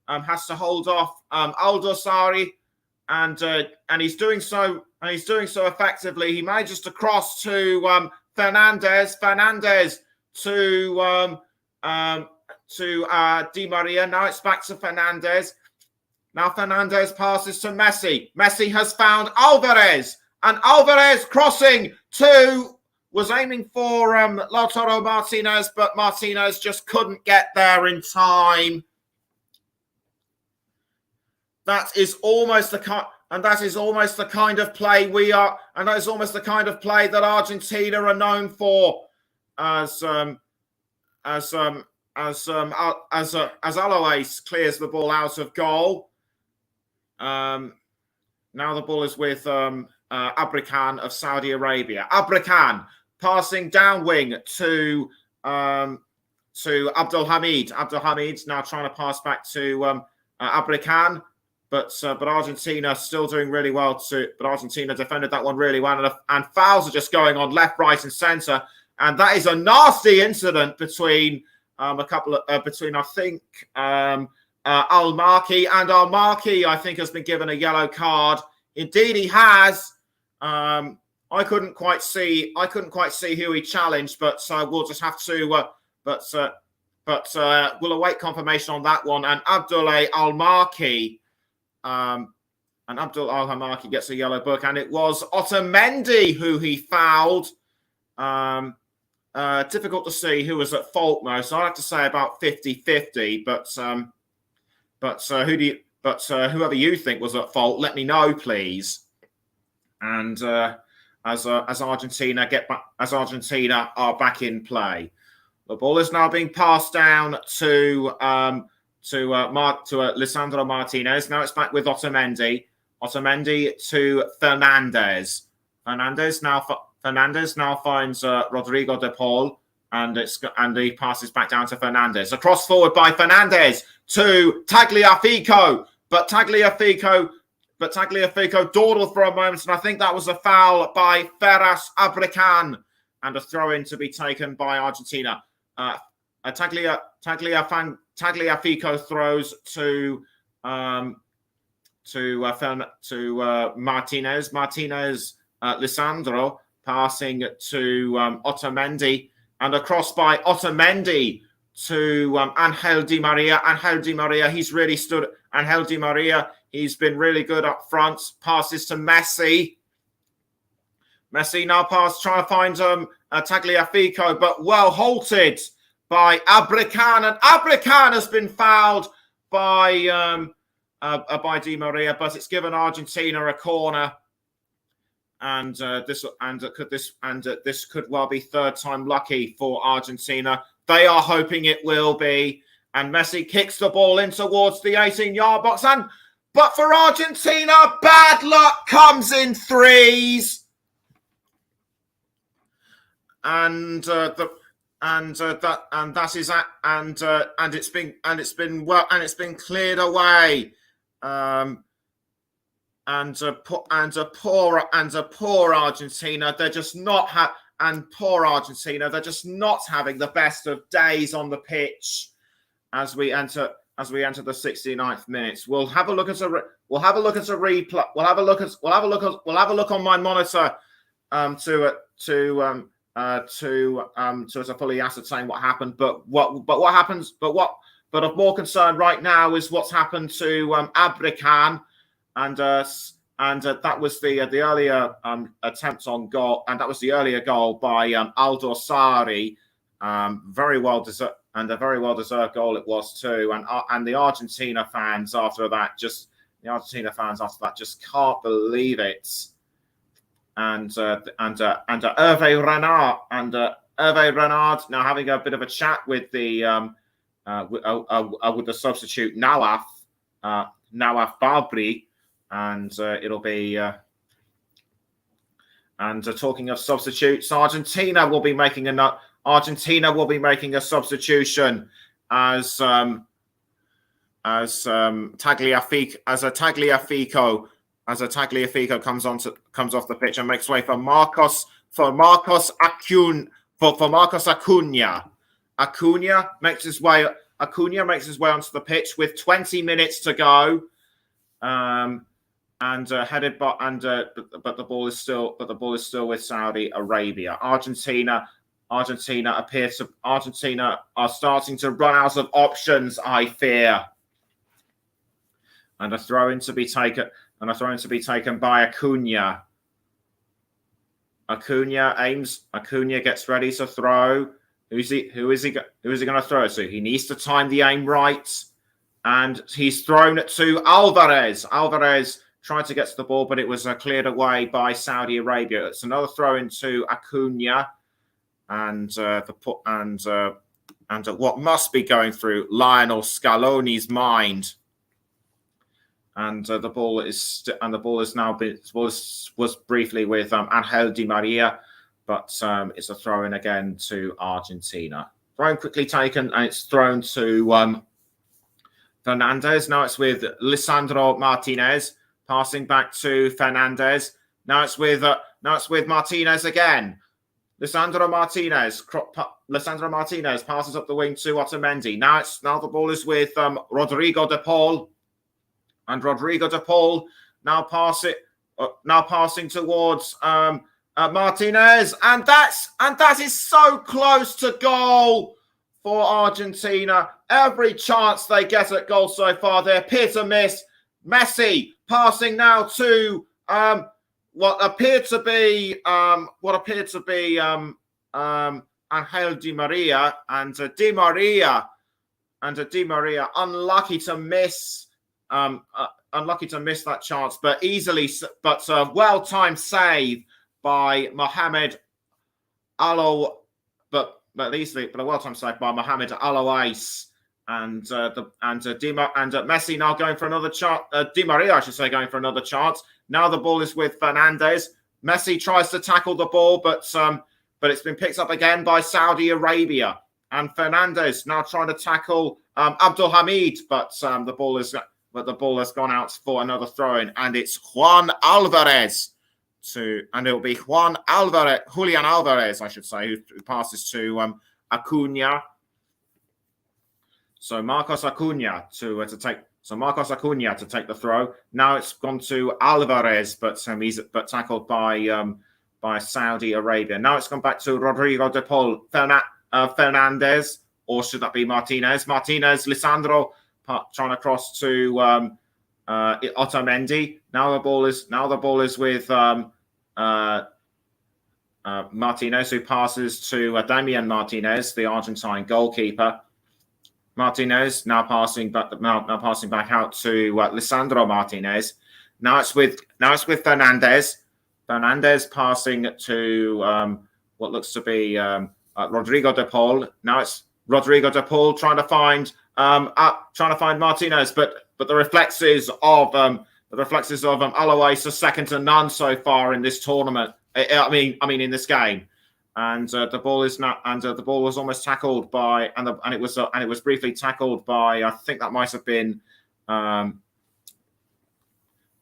has to hold off Aldo Sari, and he's doing so effectively. He manages to cross to Fernandez to Di Maria. Now it's back to Fernandez. Now Fernandez passes to Messi. Messi has found Alvarez, and Alvarez crossing was aiming for Lautaro Martinez, but Martinez just couldn't get there in time. That is almost the kind of play that Argentina are known for, as Alois clears the ball out of goal. Now the ball is with Abrekan of Saudi Arabia. Abrekan passing down wing to Abdelhamid. Abdelhamid's now trying to pass back to Abrekan, but Argentina still doing really well. But Argentina defended that one really well, and fouls are just going on left, right, and centre. And that is a nasty incident between I think Al-Marki, and Al-Marki, I think, has been given a yellow card. Indeed, he has. I couldn't quite see who he challenged, but we'll just have to. We'll await confirmation on that one. And Abdul Al-Marki, gets a yellow book, and it was Otamendi who he fouled. Difficult to see who was at fault most. I'd have to say about 50-50, but whoever you think was at fault, let me know, please. And as Argentina are back in play, the ball is now being passed down to Lisandro Martinez. Now it's back with Otamendi. Otamendi to Fernandez. Fernandez now finds Rodrigo De Paul, and he passes back down to Fernandez. A cross forward by Fernandez to Tagliafico, but Tagliafico dawdled for a moment, and I think that was a foul by Fares Albrekan, and a throw-in to be taken by Argentina. Tagliafico throws to Martinez. Lisandro passing to Otamendi, and a cross by Otamendi to Angel Di Maria. Angel Di Maria, he's really stood. Angel Di Maria, he's been really good up front. Passes to Messi. Messi now trying to find Tagliafico, but well halted by Abrekan, and Abrekan has been fouled by Di Maria, but it's given Argentina a corner. And this could well be third time lucky for Argentina. They are hoping it will be. And Messi kicks the ball in towards the 18-yard box. But for Argentina, bad luck comes in threes. and that is at, and it's been cleared away. And poor Argentina, they're just not poor Argentina, they're just not having the best of days on the pitch as we enter the 69th minutes. We'll have a look at a replay. We'll have a look on my monitor to fully ascertain what happened. But of more concern right now is what's happened to Abrican. And that was the earlier attempt on goal, and that was the earlier goal by Aldo Sari. Very well deserved, and a very well deserved goal it was too. And the Argentina fans after that just can't believe it. And Hervé Renard now having a bit of a chat with the substitute Nawaf Babri. And it'll be talking of substitutes, Argentina will be making a substitution as Tagliafico comes off the pitch and makes way for Marcos Acuna. Acuna makes his way onto the pitch with 20 minutes to go. Headed by but the ball is still with Saudi Arabia. Argentina are starting to run out of options, I fear. And a throw in to be taken by Acuna. Acuna gets ready to throw. Who is he going to throw it to? He needs to time the aim right. And he's thrown it to Alvarez. Alvarez tried to get to the ball, but it was cleared away by Saudi Arabia. It's another throw into Acuna, and what must be going through Lionel Scaloni's mind. And the ball was briefly with Angel Di Maria, but it's a throw in again to Argentina. Throw quickly taken, and it's thrown to Fernandez. Now it's with Lisandro Martinez. Passing back to Fernandez. Now it's with Martinez again. Lisandro Martinez passes up the wing to Otamendi. Now the ball is with Rodrigo de Paul, and Rodrigo de Paul now passing towards Martinez, and that is so close to goal for Argentina. Every chance they get at goal so far, they appear to miss. Messi passing now to what appeared to be Angel Di Maria, and Di Maria unlucky to miss that chance, but well-timed save by Mohamed a well-timed save by Mohamed Alois. And Messi now going for another chance. Di Maria, I should say, going for another chance. Now the ball is with Fernandez. Messi tries to tackle the ball, but it's been picked up again by Saudi Arabia. And Fernandez now trying to tackle Abdul Hamid, but the ball has gone out for another throw-in, and it's Julian Alvarez, I should say, who passes to Acuna. So Marcos Acuna to take the throw. Now it's gone to Alvarez, but tackled by Saudi Arabia. Now it's gone back to Rodrigo de Paul. Fernandez, or should that be Martinez? Lisandro trying to cross to Otamendi. Now the ball is with Martinez, who passes to Damian Martinez, the Argentine goalkeeper. Martinez now passing back out to Lisandro Martinez. Now it's with Fernandez. Fernandez passing to what looks to be Rodrigo de Paul. Now it's Rodrigo de Paul trying to find Martinez, but the reflexes of Alois are second to none so far in this tournament. I mean in this game. and the ball is now, and the ball was almost tackled by, and it was briefly tackled by, I think that might have been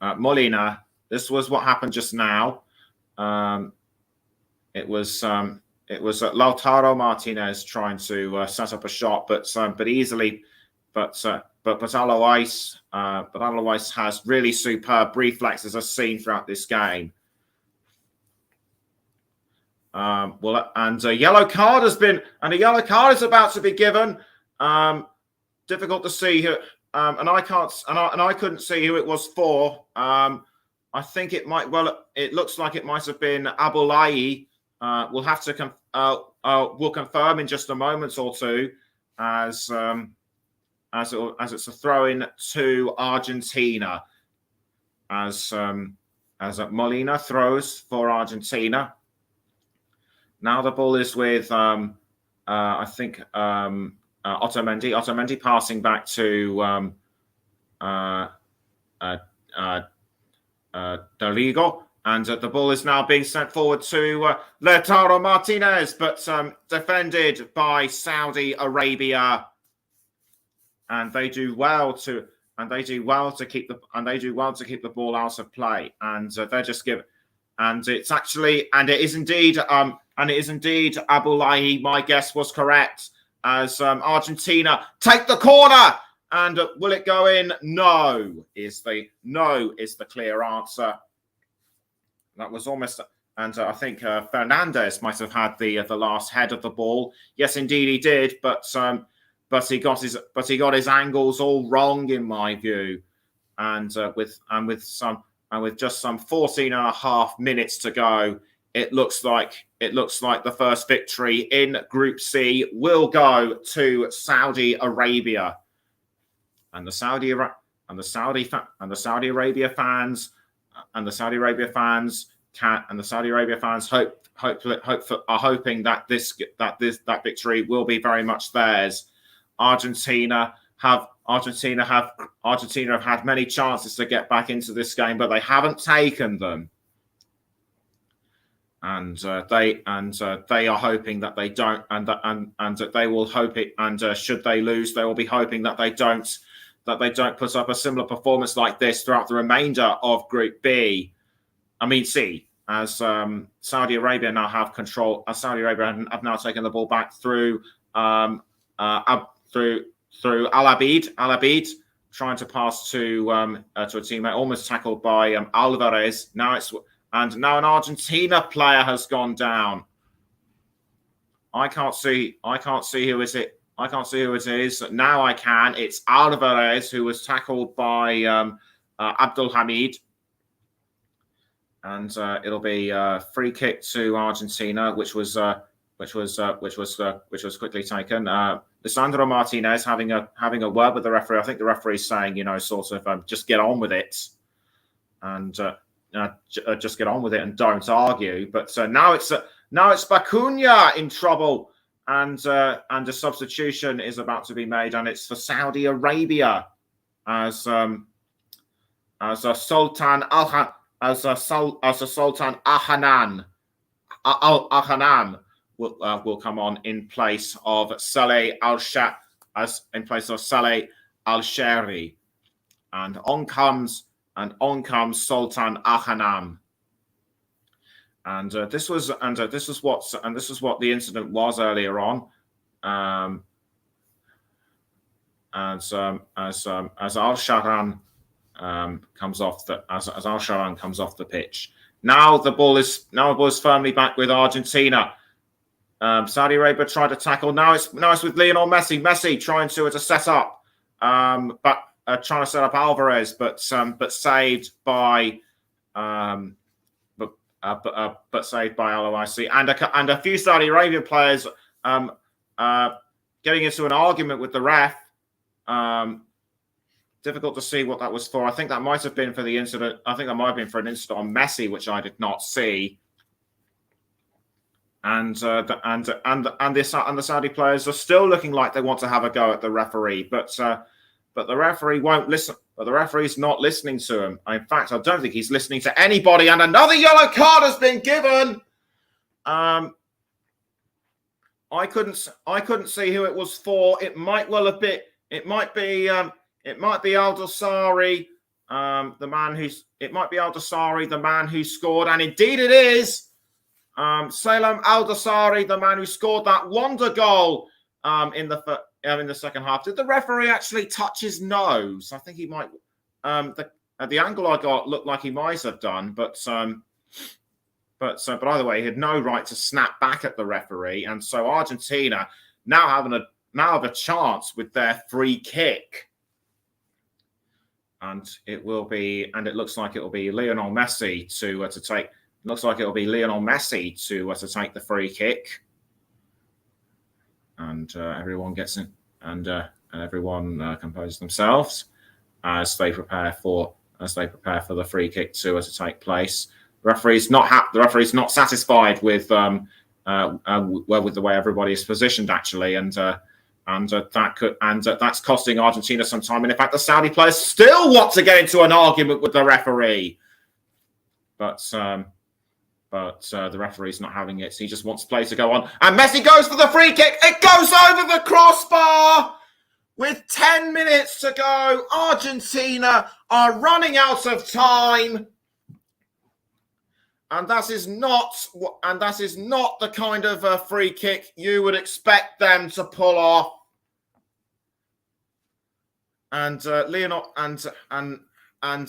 Molina. This was what happened just now. It was Lautaro Martinez trying to set up a shot, but easily, but Alois has really superb reflexes as seen throughout this game. A yellow card has been, and a yellow card is about to be given. Difficult to see who, and I couldn't see who it was for. I think it might. Well, it looks like it might have been Abulayi. We'll have to we'll confirm in just a moment or two, as it's a throw-in to Argentina, as Molina throws for Argentina. Now the ball is with I think Otamendi. Otamendi passing back to Dorigo. And the ball is now being sent forward to Lautaro Martinez, but defended by Saudi Arabia, and they do well to keep the ball out of play, and they just give, and it is indeed Abulayi. My guess was correct, as Argentina take the corner, and will it go in? No is the clear answer. That was almost, and I think Fernandez might have had the last head of the ball. Yes, indeed he did, but he got his angles all wrong in my view, and with just some 14 and a half minutes to go, it looks like the first victory in Group C will go to Saudi Arabia, and the Saudi Arabia fans are hoping that that victory will be very much theirs. Argentina have had many chances to get back into this game, but they haven't taken them. And they are hoping that they don't, and that they will hope it. And should they lose, they will be hoping that they don't put up a similar performance like this throughout the remainder of Group C, as Saudi Arabia now have control. Saudi Arabia have now taken the ball back through Al-Abid, trying to pass to a teammate, almost tackled by Alvarez. Now an Argentina player has gone down. I can't see who is it. I can't see who it is. Now I can. It's Alvarez, who was tackled by Abdul Hamid. And it'll be a free kick to Argentina, which was quickly taken. Lisandro Martinez having a word with the referee. I think the referee is saying, just get on with it, and just get on with it and don't argue. But now it's Bacuña in trouble, and a substitution is about to be made, and it's for Saudi Arabia, as Sultan Ahanan will come on in place of Saleh Al-Shari, and on comes Sultan Ahanan. And this was what the incident was earlier on. As Al-Sharan comes off the pitch. Now the ball is firmly back with Argentina. Saudi Arabia tried to tackle. Now it's with Lionel Messi. Messi trying to set up, but trying to set up Alvarez, but saved by but saved by Alois, and a few Saudi Arabian players getting into an argument with the ref. Difficult to see what that was for. I think that might have been for the incident. I think that might have been for an incident on Messi, which I did not see. And the Saudi players are still looking like they want to have a go at the referee, but the referee won't listen. But the referee's not listening to him. In fact, I don't think he's listening to anybody. And another yellow card has been given. I couldn't see who it was for. It might well have been. It might be Al Dosari, the man who's. It might be Al Dosari, the man who scored, and indeed it is. Salem Al Dosari, the man who scored that wonder goal in the second half. Did the referee actually touch his nose? I think he might. The angle I got looked like he might have done, but either way, he had no right to snap back at the referee, and so Argentina now have a chance with their free kick, and it looks like it will be Lionel Messi to take. Looks like it will be Lionel Messi to take the free kick, and everyone gets in, and everyone composes themselves as they prepare for the free kick to take place. The referee's not satisfied with the way everybody is positioned, actually, and that's costing Argentina some time. And in fact, the Saudi players still want to get into an argument with the referee, but the referee's not having it. So he just wants play to go on, and Messi goes for the free kick. It goes over the crossbar. With 10 minutes to go, Argentina are running out of time. And that is not the kind of free kick you would expect them to pull off. And Lionel and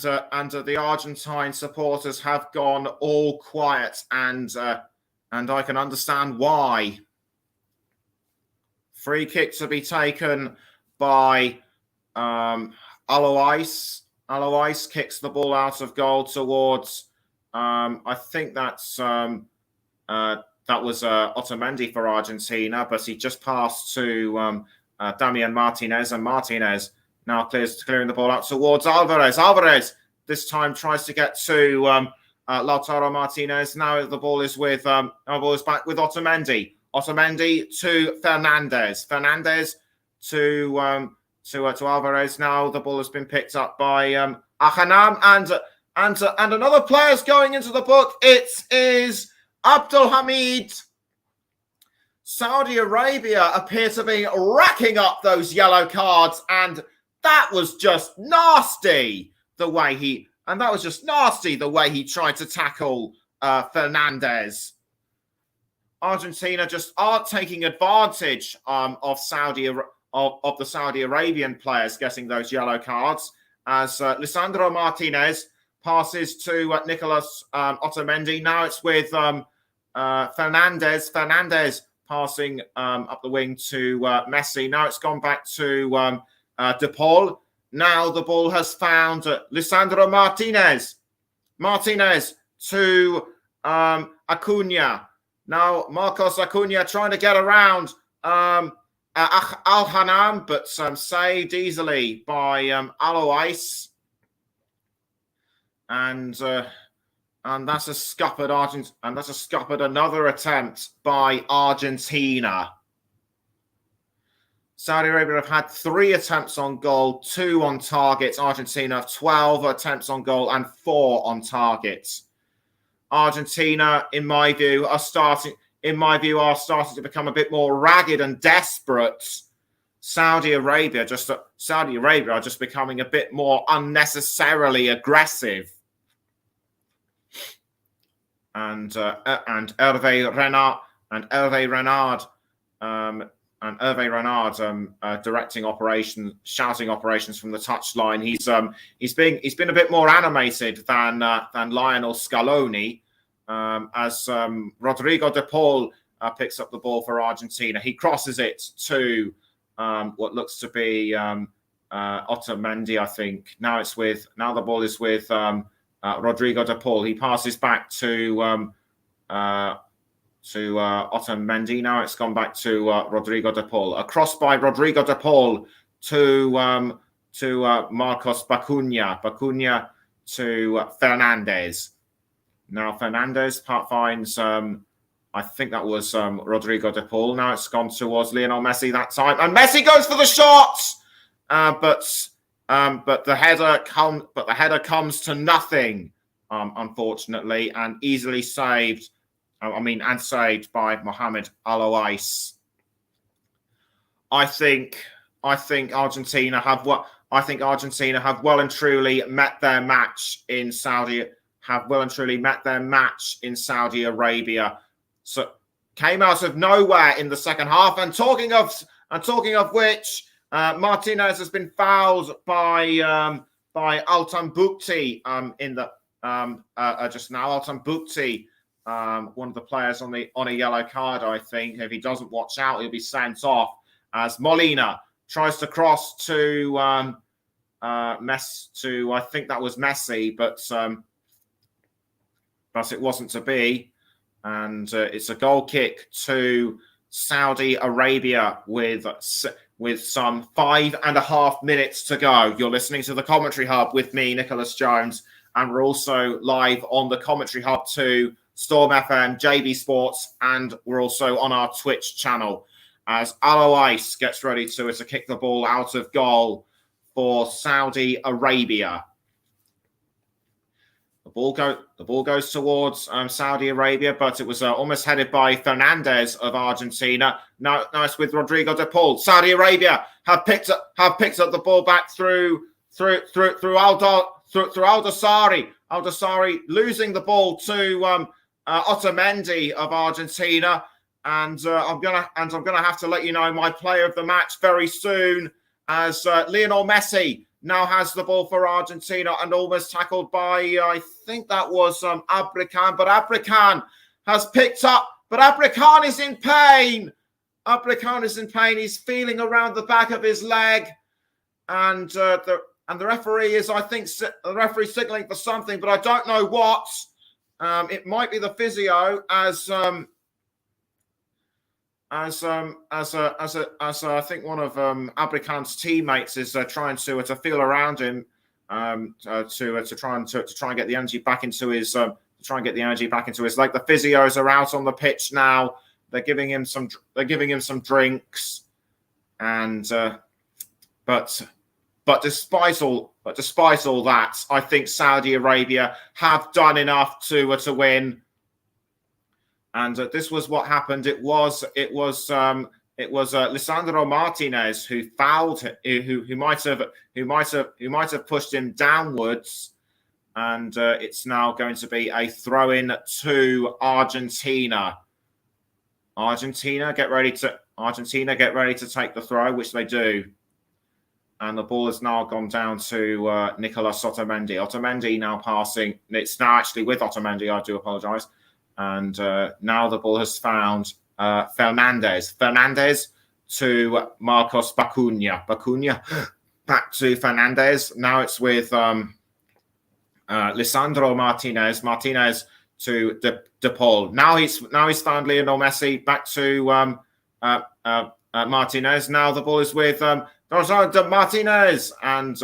the Argentine supporters have gone all quiet, and I can understand why. Free kick to be taken by Alois. Alois kicks the ball out of goal towards. I think that was Otamendi for Argentina, but he just passed to Damian Martinez, and Martinez now clearing the ball out towards Alvarez. Alvarez this time tries to get to Lautaro Martinez. Now the ball is back with Otamendi. Otamendi to Fernandez. Fernandez to Alvarez. Now the ball has been picked up by Ahanam, and another player's going into the book. It is Abdul Hamid. Saudi Arabia appear to be racking up those yellow cards, and that was just nasty the way he tried to tackle Fernandez. Argentina just aren't taking advantage of the Saudi Arabian players getting those yellow cards, as Lisandro Martinez passes to Nicolas Otamendi. Now it's with Fernandez. Fernandez passing up the wing to Messi. Now it's gone back to De Paul. Now the ball has found Lisandro Martinez. Martinez to Acuna. Now Marcos Acuna trying to get around Al-Hanam, but saved easily by Alois. And that's a scuppered another attempt by Argentina. Saudi Arabia have had 3 attempts on goal, 2 on target. Argentina have 12 attempts on goal and 4 on target. Argentina, in my view, are starting to become a bit more ragged and desperate. Saudi Arabia are just becoming a bit more unnecessarily aggressive. And Hervé Renard directing operations, shouting operations from the touchline. He's been a bit more animated than Lionel Scaloni, as Rodrigo de Paul picks up the ball for Argentina. He crosses it to what looks to be Otamendi, I think. Now the ball is with Rodrigo de Paul. He passes back to Otamendi. Now it's gone back to Rodrigo de Paul. A cross by Rodrigo de Paul to Marcos Bacuna. Bacuna to Fernandez. Now Fernandez finds, I think that was Rodrigo de Paul. Now it's gone towards Lionel Messi that time, and Messi goes for the shot, but the header comes to nothing, unfortunately, and easily saved. And saved by Mohamed Alois. I think Argentina have what I think Argentina have well and truly met their match in Saudi. Have well and truly met their match in Saudi Arabia. So came out of nowhere in the second half. And talking of which, Martinez has been fouled by Altan Bukti in the just now. Altan Bukti, one of the players on a yellow card. I think if he doesn't watch out, he'll be sent off. As Molina tries to cross to I think that was Messi, but it wasn't to be. And it's a goal kick to Saudi Arabia with some 5.5 minutes to go. You're listening to the Commentary Hub with me, Nicholas Jones, and we're also live on the Commentary Hub to Storm FM, JB Sports, and we're also on our Twitch channel. As Alois gets ready to kick the ball out of goal for Saudi Arabia. The ball goes towards Saudi Arabia, but it was almost headed by Fernandez of Argentina. Now it's with Rodrigo de Paul. Saudi Arabia have picked up the ball back through Al-Dosari. Al-Dosari losing the ball to Otamendi of Argentina. And I'm gonna have to let you know my player of the match very soon, as Lionel Messi now has the ball for Argentina and almost tackled by I think that was Abrican, but Abrican has picked up, but Abrican is in pain. Abrican is in pain. He's feeling around the back of his leg, and the referee is, I think, the referee signaling for something, but I don't know what. It might be the physio, as I think one of Abrican's teammates is trying to feel around him to try and get the energy back into his leg. The physios are out on the pitch now. They're giving him some drinks, and but despite all that, I think Saudi Arabia have done enough to win. And this was what happened. It was Lisandro Martinez who fouled, who might have pushed him downwards, and it's now going to be a throw-in to Argentina. Argentina get ready to take the throw, which they do, and the ball has now gone down to Nicolas Otamendi. Otamendi now passing. It's now actually with Otamendi. I do apologise. And now the ball has found Fernandez. Fernandez to Marcos Bacuna. Bacuna back to Fernandez. Now it's with Lisandro Martinez. Martinez to De Paul. Now he's found Lionel Messi. Back to Martinez. Now the ball is with Martinez, and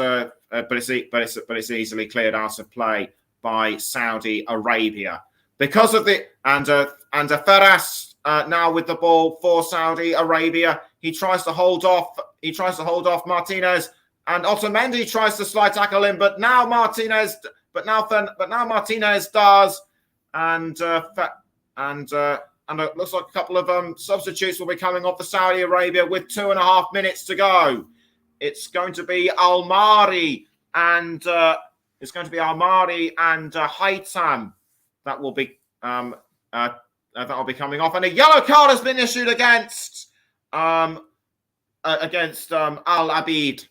but it's easily cleared out of play by Saudi Arabia. Because of the and Ferras now with the ball for Saudi Arabia, he tries to hold off Martinez, and Otamendi tries to slide tackle him, but now Martinez does, and it looks like a couple of substitutes will be coming off for Saudi Arabia with 2.5 minutes to go. It's going to be Almari and Haitam. That will be coming off, and a yellow card has been issued against Al Abid.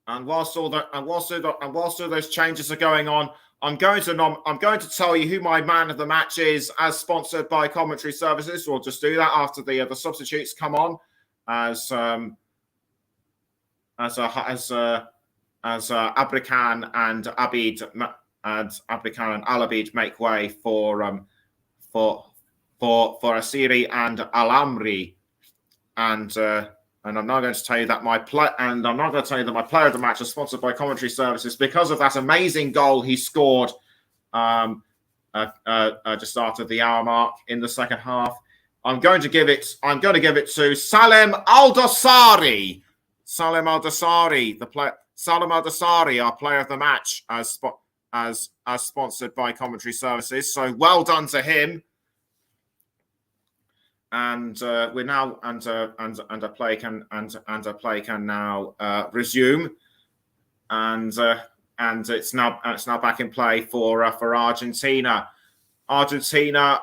And whilst all those changes are going on, I'm going to tell you who my man of the match is, as sponsored by Commentary Services. We'll just do that after the substitutes come on, as Abrican and Abid. And Abrican and Al Abid make way for Asiri and Al Amri, and I'm not going to tell you that my player of the match is sponsored by Commentary Services because of that amazing goal he scored just after the hour mark in the second half. I'm going to give it to Salem Al-Dosari. Salem Al-Dosari, our player of the match, as sponsored by Commentary Services. So well done to him. and we're now and a play can now resume, and it's now back in play for Argentina. Argentina,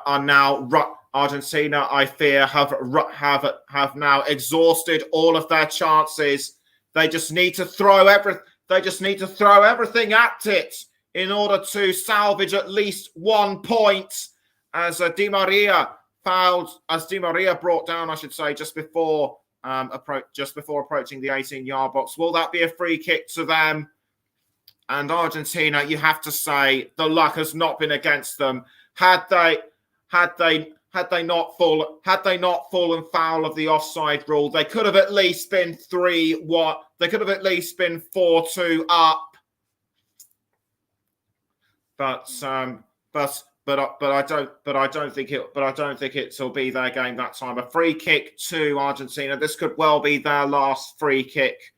I fear, have now exhausted all of their chances. They just need to throw everything at it in order to salvage at least 1 point. As Di Maria brought down, I should say, just before approaching the 18-yard box. Will that be a free kick to them? And Argentina, you have to say, the luck has not been against them. Had they not fallen foul of the offside rule, they could have at least been 3-1. They could have at least been 4-2 up. But I don't think it'll be their game that time. A free kick to Argentina. This could well be their last free kick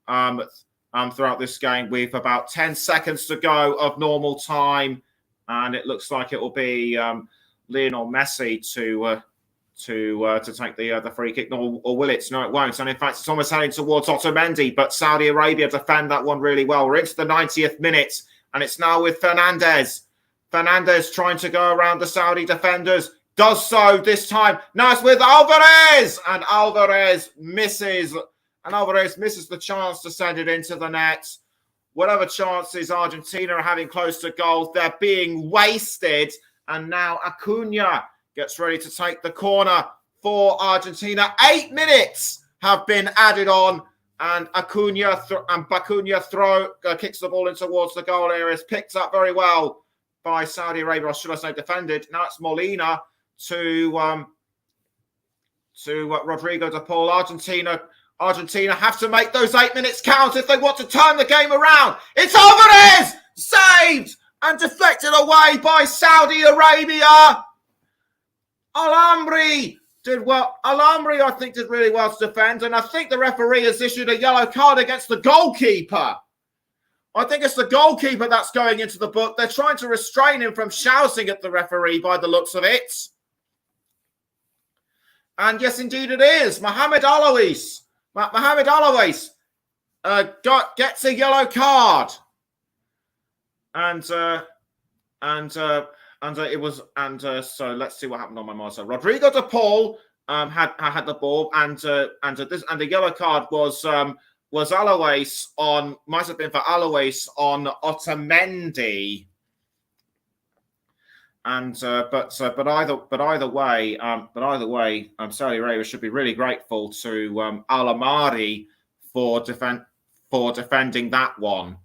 throughout this game, with about 10 seconds to go of normal time, and it looks like it will be Lionel Messi to take the free kick, or will it? No, it won't. And in fact, it's almost heading towards Otamendi, but Saudi Arabia defend that one really well. We're into the 90th minute, and it's now with Fernandez. Fernandez trying to go around the Saudi defenders. Does so this time. Now it's with Alvarez, and Alvarez misses. And Alvarez misses the chance to send it into the net. Whatever chances Argentina are having close to goal, they're being wasted. And now Acuna gets ready to take the corner for Argentina. 8 minutes have been added on, and Acuna kicks the ball in towards the goal area. It's picked up very well by Saudi Arabia, or should I say defended. Now it's Molina to Rodrigo de Paul. Argentina have to make those 8 minutes count if they want to turn the game around. It's Alvarez! Saved and deflected away by Saudi Arabia. Alhambri did well. Alhambri, I think, did really well to defend, and I think the referee has issued a yellow card against the goalkeeper. I think it's the goalkeeper that's going into the book. They're trying to restrain him from shouting at the referee by the looks of it. And yes, indeed it is. Mohamed Alois gets a yellow card. So let's see what happened on my monitor. Rodrigo de Paul had the ball, and the yellow card was Alois on, might have been for Alois on Otamendi. But either way, Saudi Arabia should be really grateful to Al Amari for defending that one.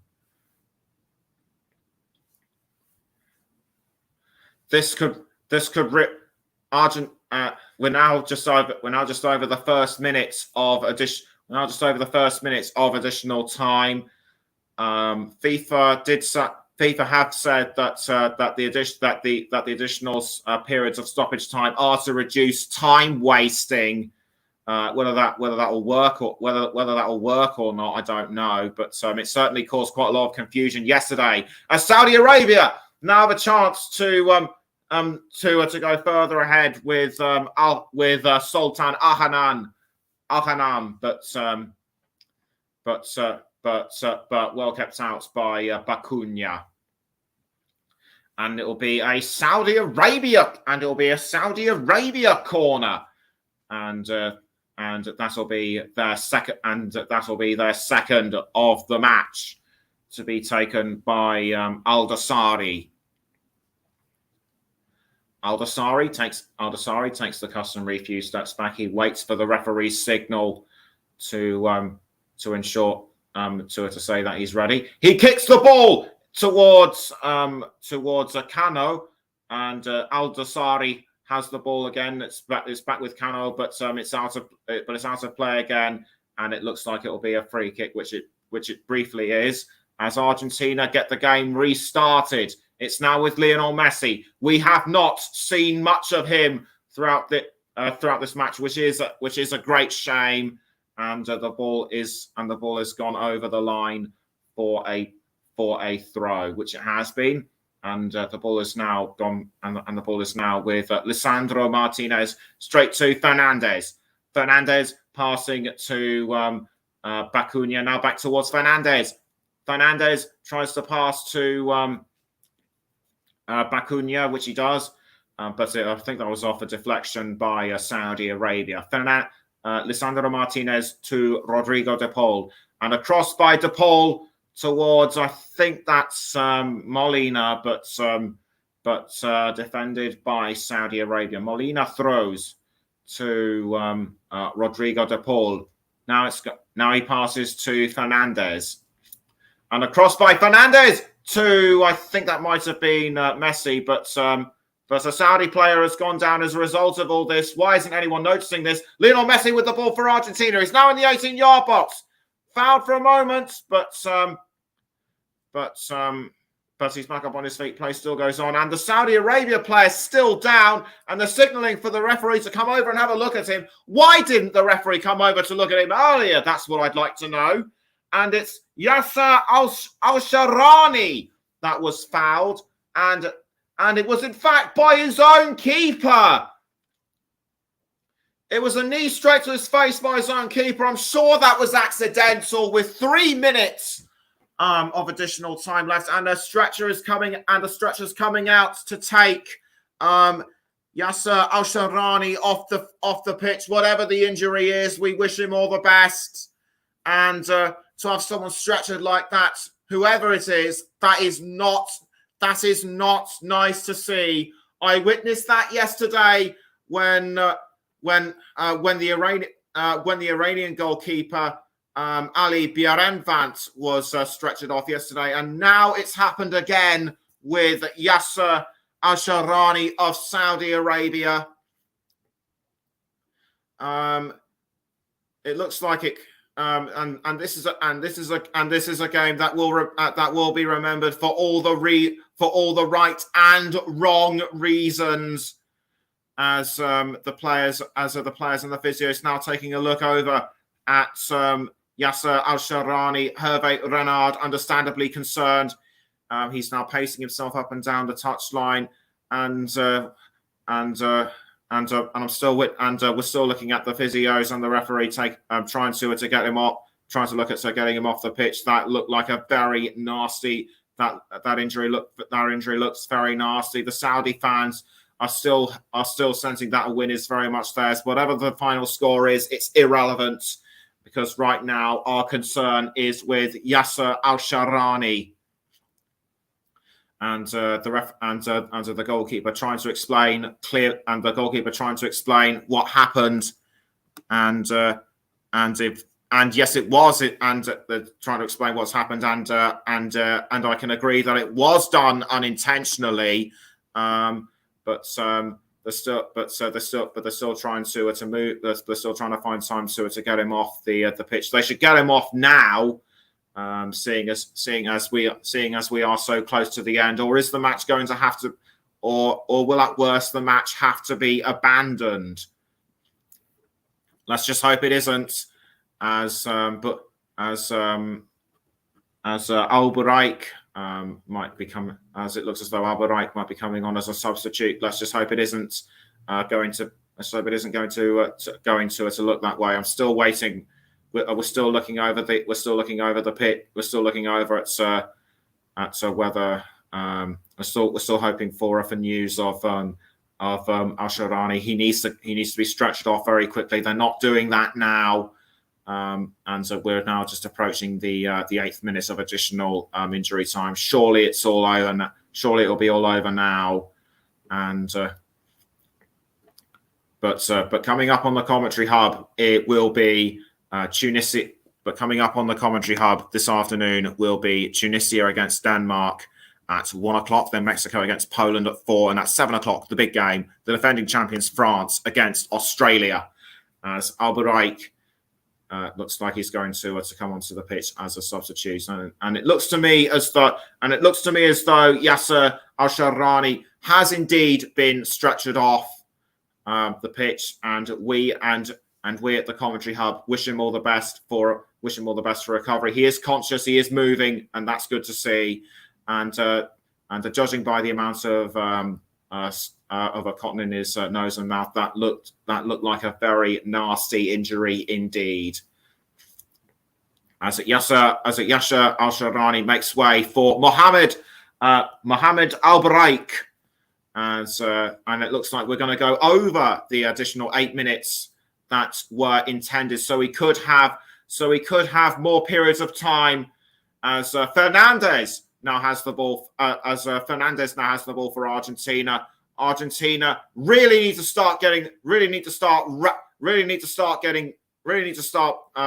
This could rip Argent. We're now just over the first minutes of addition. Now just over the first minutes of additional time. FIFA have said that the additional periods of stoppage time are to reduce time wasting. Whether that will work or not, I don't know. But it certainly caused quite a lot of confusion yesterday. As Saudi Arabia now have a chance to go further ahead with Sultan Al-Hanan, but well kept out by Acuna. And it will be a Saudi Arabia corner, and that'll be their second, of the match, to be taken by Al Dasari. Al Dasari takes the customary few steps back. He waits for the referee's signal to ensure to say that he's ready. He kicks the ball towards Cano, and Al Dasari has the ball again. It's back with Cano, but it's out of play again, and it looks like it will be a free kick, which it briefly is, as Argentina get the game restarted. It's now with Lionel Messi. We have not seen much of him throughout this match, which is a great shame. And the ball has gone over the line for a throw, which it has been. the ball is now gone, and the ball is now with Lisandro Martinez straight to Fernandez. Fernandez passing to Bacuna, now back towards Fernandez. Fernandez tries to pass to Bacuna, which he does, but I think that was off a deflection by Saudi Arabia. Lisandro Martinez to Rodrigo de Paul, and a cross by de Paul towards, I think that's Molina, but defended by Saudi Arabia. Molina throws to Rodrigo de Paul. Now he passes to Fernandez, and a cross by Fernandez to, I think that might have been Messi, but a Saudi player has gone down as a result of all this. Why isn't anyone noticing this? Lionel Messi with the ball for Argentina. He's now in the 18-yard box. Fouled for a moment, but he's back up on his feet. Play still goes on, and the Saudi Arabia player still down, and they're signalling for the referee to come over and have a look at him. Why didn't the referee come over to look at him earlier? That's what I'd like to know. And it's Yasser Al-Sharani that was fouled, and it was in fact by his own keeper. It was a knee straight to his face by his own keeper. I'm sure that was accidental with 3 minutes of additional time left, and the stretcher is coming, out to take Yasser Al-Sharani off the pitch. Whatever the injury is, we wish him all the best. And to have someone stretchered like that, whoever it is, that is not nice to see. I witnessed that yesterday when the Iranian goalkeeper Ali Biarenvant was stretchered off yesterday, and now it's happened again with Yasser Al-Sharani of Saudi Arabia. It looks like it, and this is a game that will be remembered for all the right and wrong reasons. As the players and the physio is now taking a look over at Yasser Al-Sharani. Hervé Renard, understandably concerned. He's now pacing himself up and down the touchline, and we're still looking at the physios and the referee trying to get him off, trying to look at getting him off the pitch. That looked like a very nasty. That injury looks very nasty. The Saudi fans are still sensing that a win is very much theirs. Whatever the final score is, it's irrelevant, because right now our concern is with Yasser Al-Sharani and the goalkeeper trying to explain what happened, and yes, it was it, and they're trying to explain what's happened, and I can agree that it was done unintentionally. But they're still trying to move. They're still trying to find time to get him off the pitch. They should get him off now, seeing as we are so close to the end. Or is the match going to have to, or will at worst the match have to be abandoned? Let's just hope it isn't. As Al Buraik might become, as it looks as though Al Buraik might be coming on as a substitute. Let's just hope it isn't going to look that way. I'm still waiting. We're still looking over the pit. We're still looking over at whether we're still hoping for news of Al-Sharani. He needs to be stretched off very quickly. They're not doing that now. And so we're now just approaching the 8th minute of additional injury time. Surely it's all over. Surely it'll be all over now. And but coming up on the commentary hub, it will be Tunisia. But coming up on the commentary hub this afternoon will be Tunisia against Denmark at 1 o'clock. Then Mexico against Poland at 4, and at 7 o'clock the big game, the defending champions France against Australia. As Al Buraik looks like he's going to come onto the pitch as a substitute, and it looks to me as though Yasser Al-Sharani has indeed been stretchered off the pitch, and we at the commentary hub wish him all the best for recovery. He is conscious, he is moving, and that's good to see. And judging by the amount of a cotton in his nose and mouth, that looked like a very nasty injury indeed. As Yasser Al-Sharani makes way for Mohammed Al-Baraik. And it looks like we're going to go over the additional 8 minutes that were intended, so we could have more periods of time. As Fernandez now has the ball. Fernandez now has the ball for Argentina. Argentina really need to start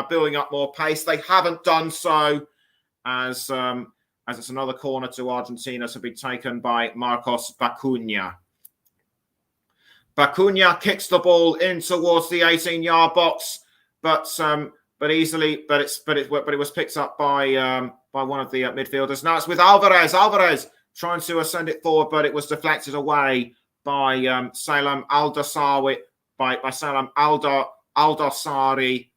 building up more pace. They haven't done so, as it's another corner to Argentina to be taken by Marcos Bacuna. Bacuna kicks the ball in towards the 18-yard box, but it was picked up by one of the midfielders. Now it's with Alvarez. Alvarez trying to send it forward, but it was deflected away by Salem Aldasari. Aldasari.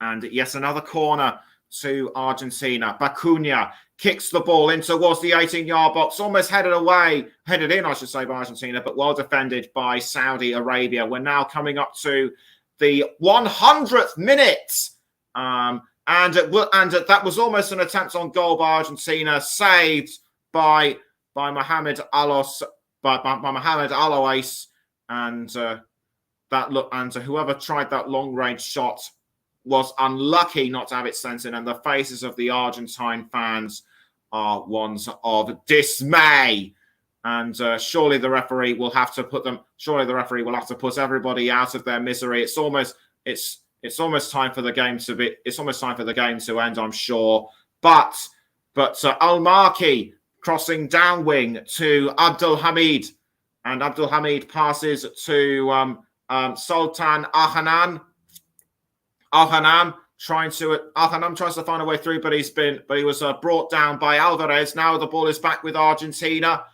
And yes, another corner to Argentina. Bacuna kicks the ball in towards the 18-yard box, almost headed in, I should say, by Argentina, but well defended by Saudi Arabia. We're now coming up to the 100th minute, and that was almost an attempt on goal by Argentina, saved by Mohamed Alois, and whoever tried that long-range shot was unlucky not to have it sent in, and the faces of the Argentine fans are ones of dismay. And surely the referee will have to put everybody out of their misery. It's almost time for the game to be. It's almost time for the game to end, I'm sure. But Al-Marki crossing down wing to Abdul Hamid, and Abdul Hamid passes to Sultan Al-Hanan. Al-Hanan tries to find a way through, but he was brought down by Alvarez. Now the ball is back with Argentina.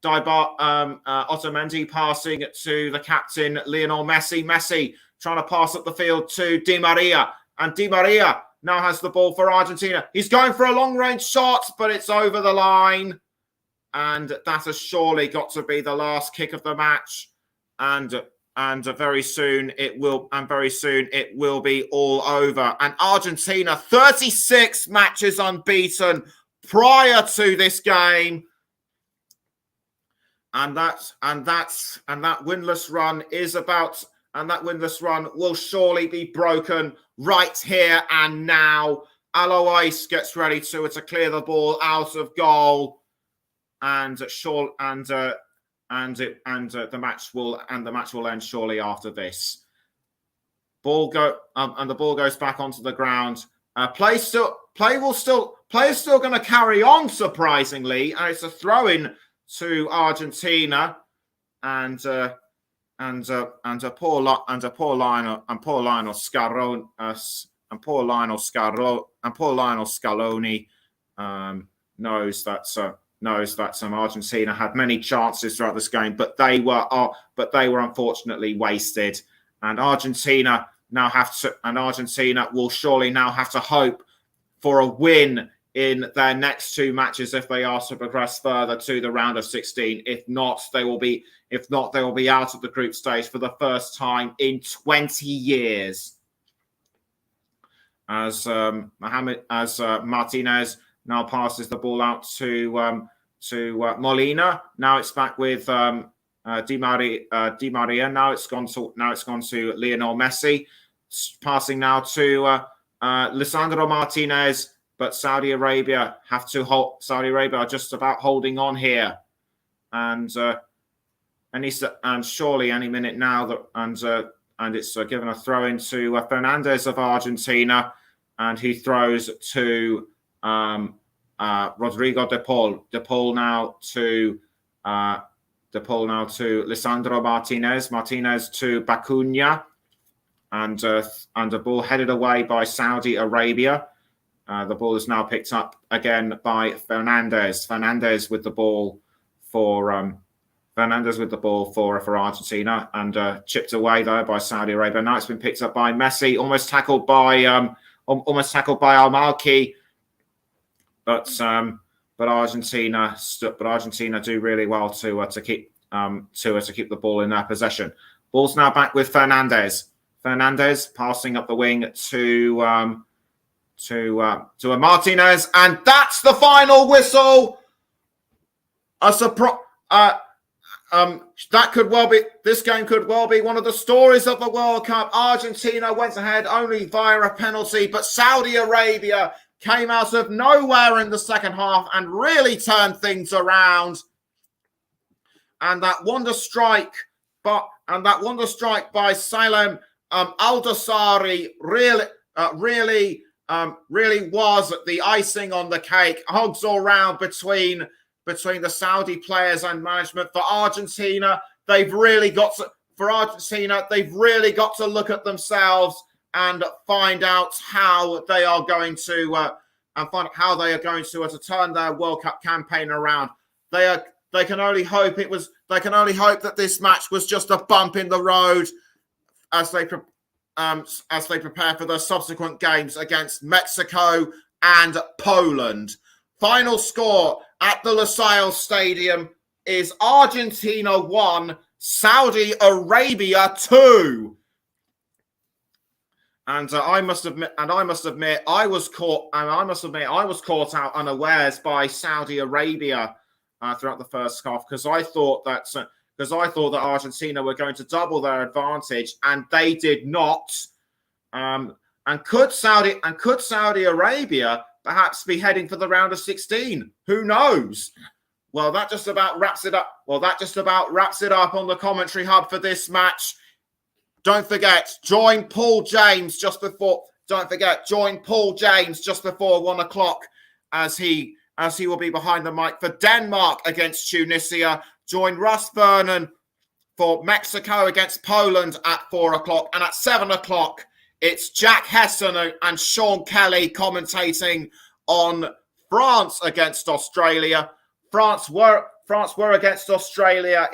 Otamendi passing to the captain, Lionel Messi. Messi trying to pass up the field to Di Maria. And Di Maria now has the ball for Argentina. He's going for a long-range shot, but it's over the line. And that has surely got to be the last kick of the match. And very soon it will be all over. And Argentina, 36 matches unbeaten prior to this game. And that winless run will surely be broken right here and now. Alois gets ready to clear the ball out of goal, and the match will end shortly after this. The ball goes back onto the ground. Play is still going to carry on, surprisingly, and it's a throw-in to Argentina, and poor Lionel Scaloni knows that Argentina had many chances throughout this game, but they were unfortunately wasted. And Argentina will surely now have to hope for a win in their next two matches if they are to progress further to the round of 16. If not, they will be out of the group stage for the first time in 20 years. As Martinez now passes the ball out to Molina. Now it's back with Di Maria. Now it's gone to Lionel Messi, passing now to Lisandro Martinez. But Saudi Arabia are just about holding on here, and surely any minute now and it's given a throw into Fernandez of Argentina, and he throws to Rodrigo De Paul. De Paul now to Lisandro Martinez. Martinez to Bacuna, and the ball headed away by Saudi Arabia. The ball is now picked up again by Fernandez. Fernandez with the ball for Argentina, and chipped away though by Saudi Arabia. Now it's been picked up by Messi, almost tackled by Al-Malki, but but Argentina do really well to keep the ball in their possession. Ball's now back with Fernandez. Fernandez passing up the wing to a Martinez, and that's the final whistle. This game could well be one of the stories of the World Cup. Argentina went ahead only via a penalty, but Saudi Arabia came out of nowhere in the second half and really turned things around. And that wonder strike by Salem Al-Dosari really was the icing on the cake. Hugs all round between the Saudi players and management. For Argentina, they've really got to look at themselves and find out how they are going to turn their World Cup campaign around. They can only hope that this match was just a bump in the road as they prepare for the subsequent games against Mexico and Poland. Final score at the Lusail Stadium is Argentina 1, Saudi Arabia 2. And I must admit, I was caught out unawares by Saudi Arabia throughout the first half because I thought that Argentina were going to double their advantage, and they did not. And could Saudi Arabia perhaps be heading for the round of 16? Who knows? Well, that just about wraps it up. On the commentary hub for this match. Don't forget, join Paul James just before 1 o'clock as he will be behind the mic for Denmark against Tunisia. Join Russ Vernon for Mexico against Poland at 4 o'clock. And at 7 o'clock, it's Jack Hesson and Sean Kelly commentating on France against Australia. France were against Australia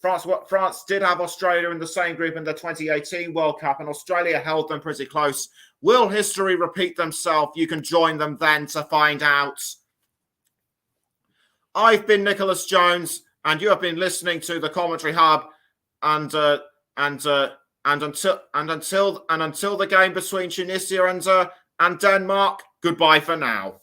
France did have Australia in the same group in the 2018 World Cup, and Australia held them pretty close. Will history repeat themselves? You can join them then to find out. I've been Nicholas Jones, and you have been listening to the Commentary Hub. And until the game between Tunisia and Denmark, goodbye for now.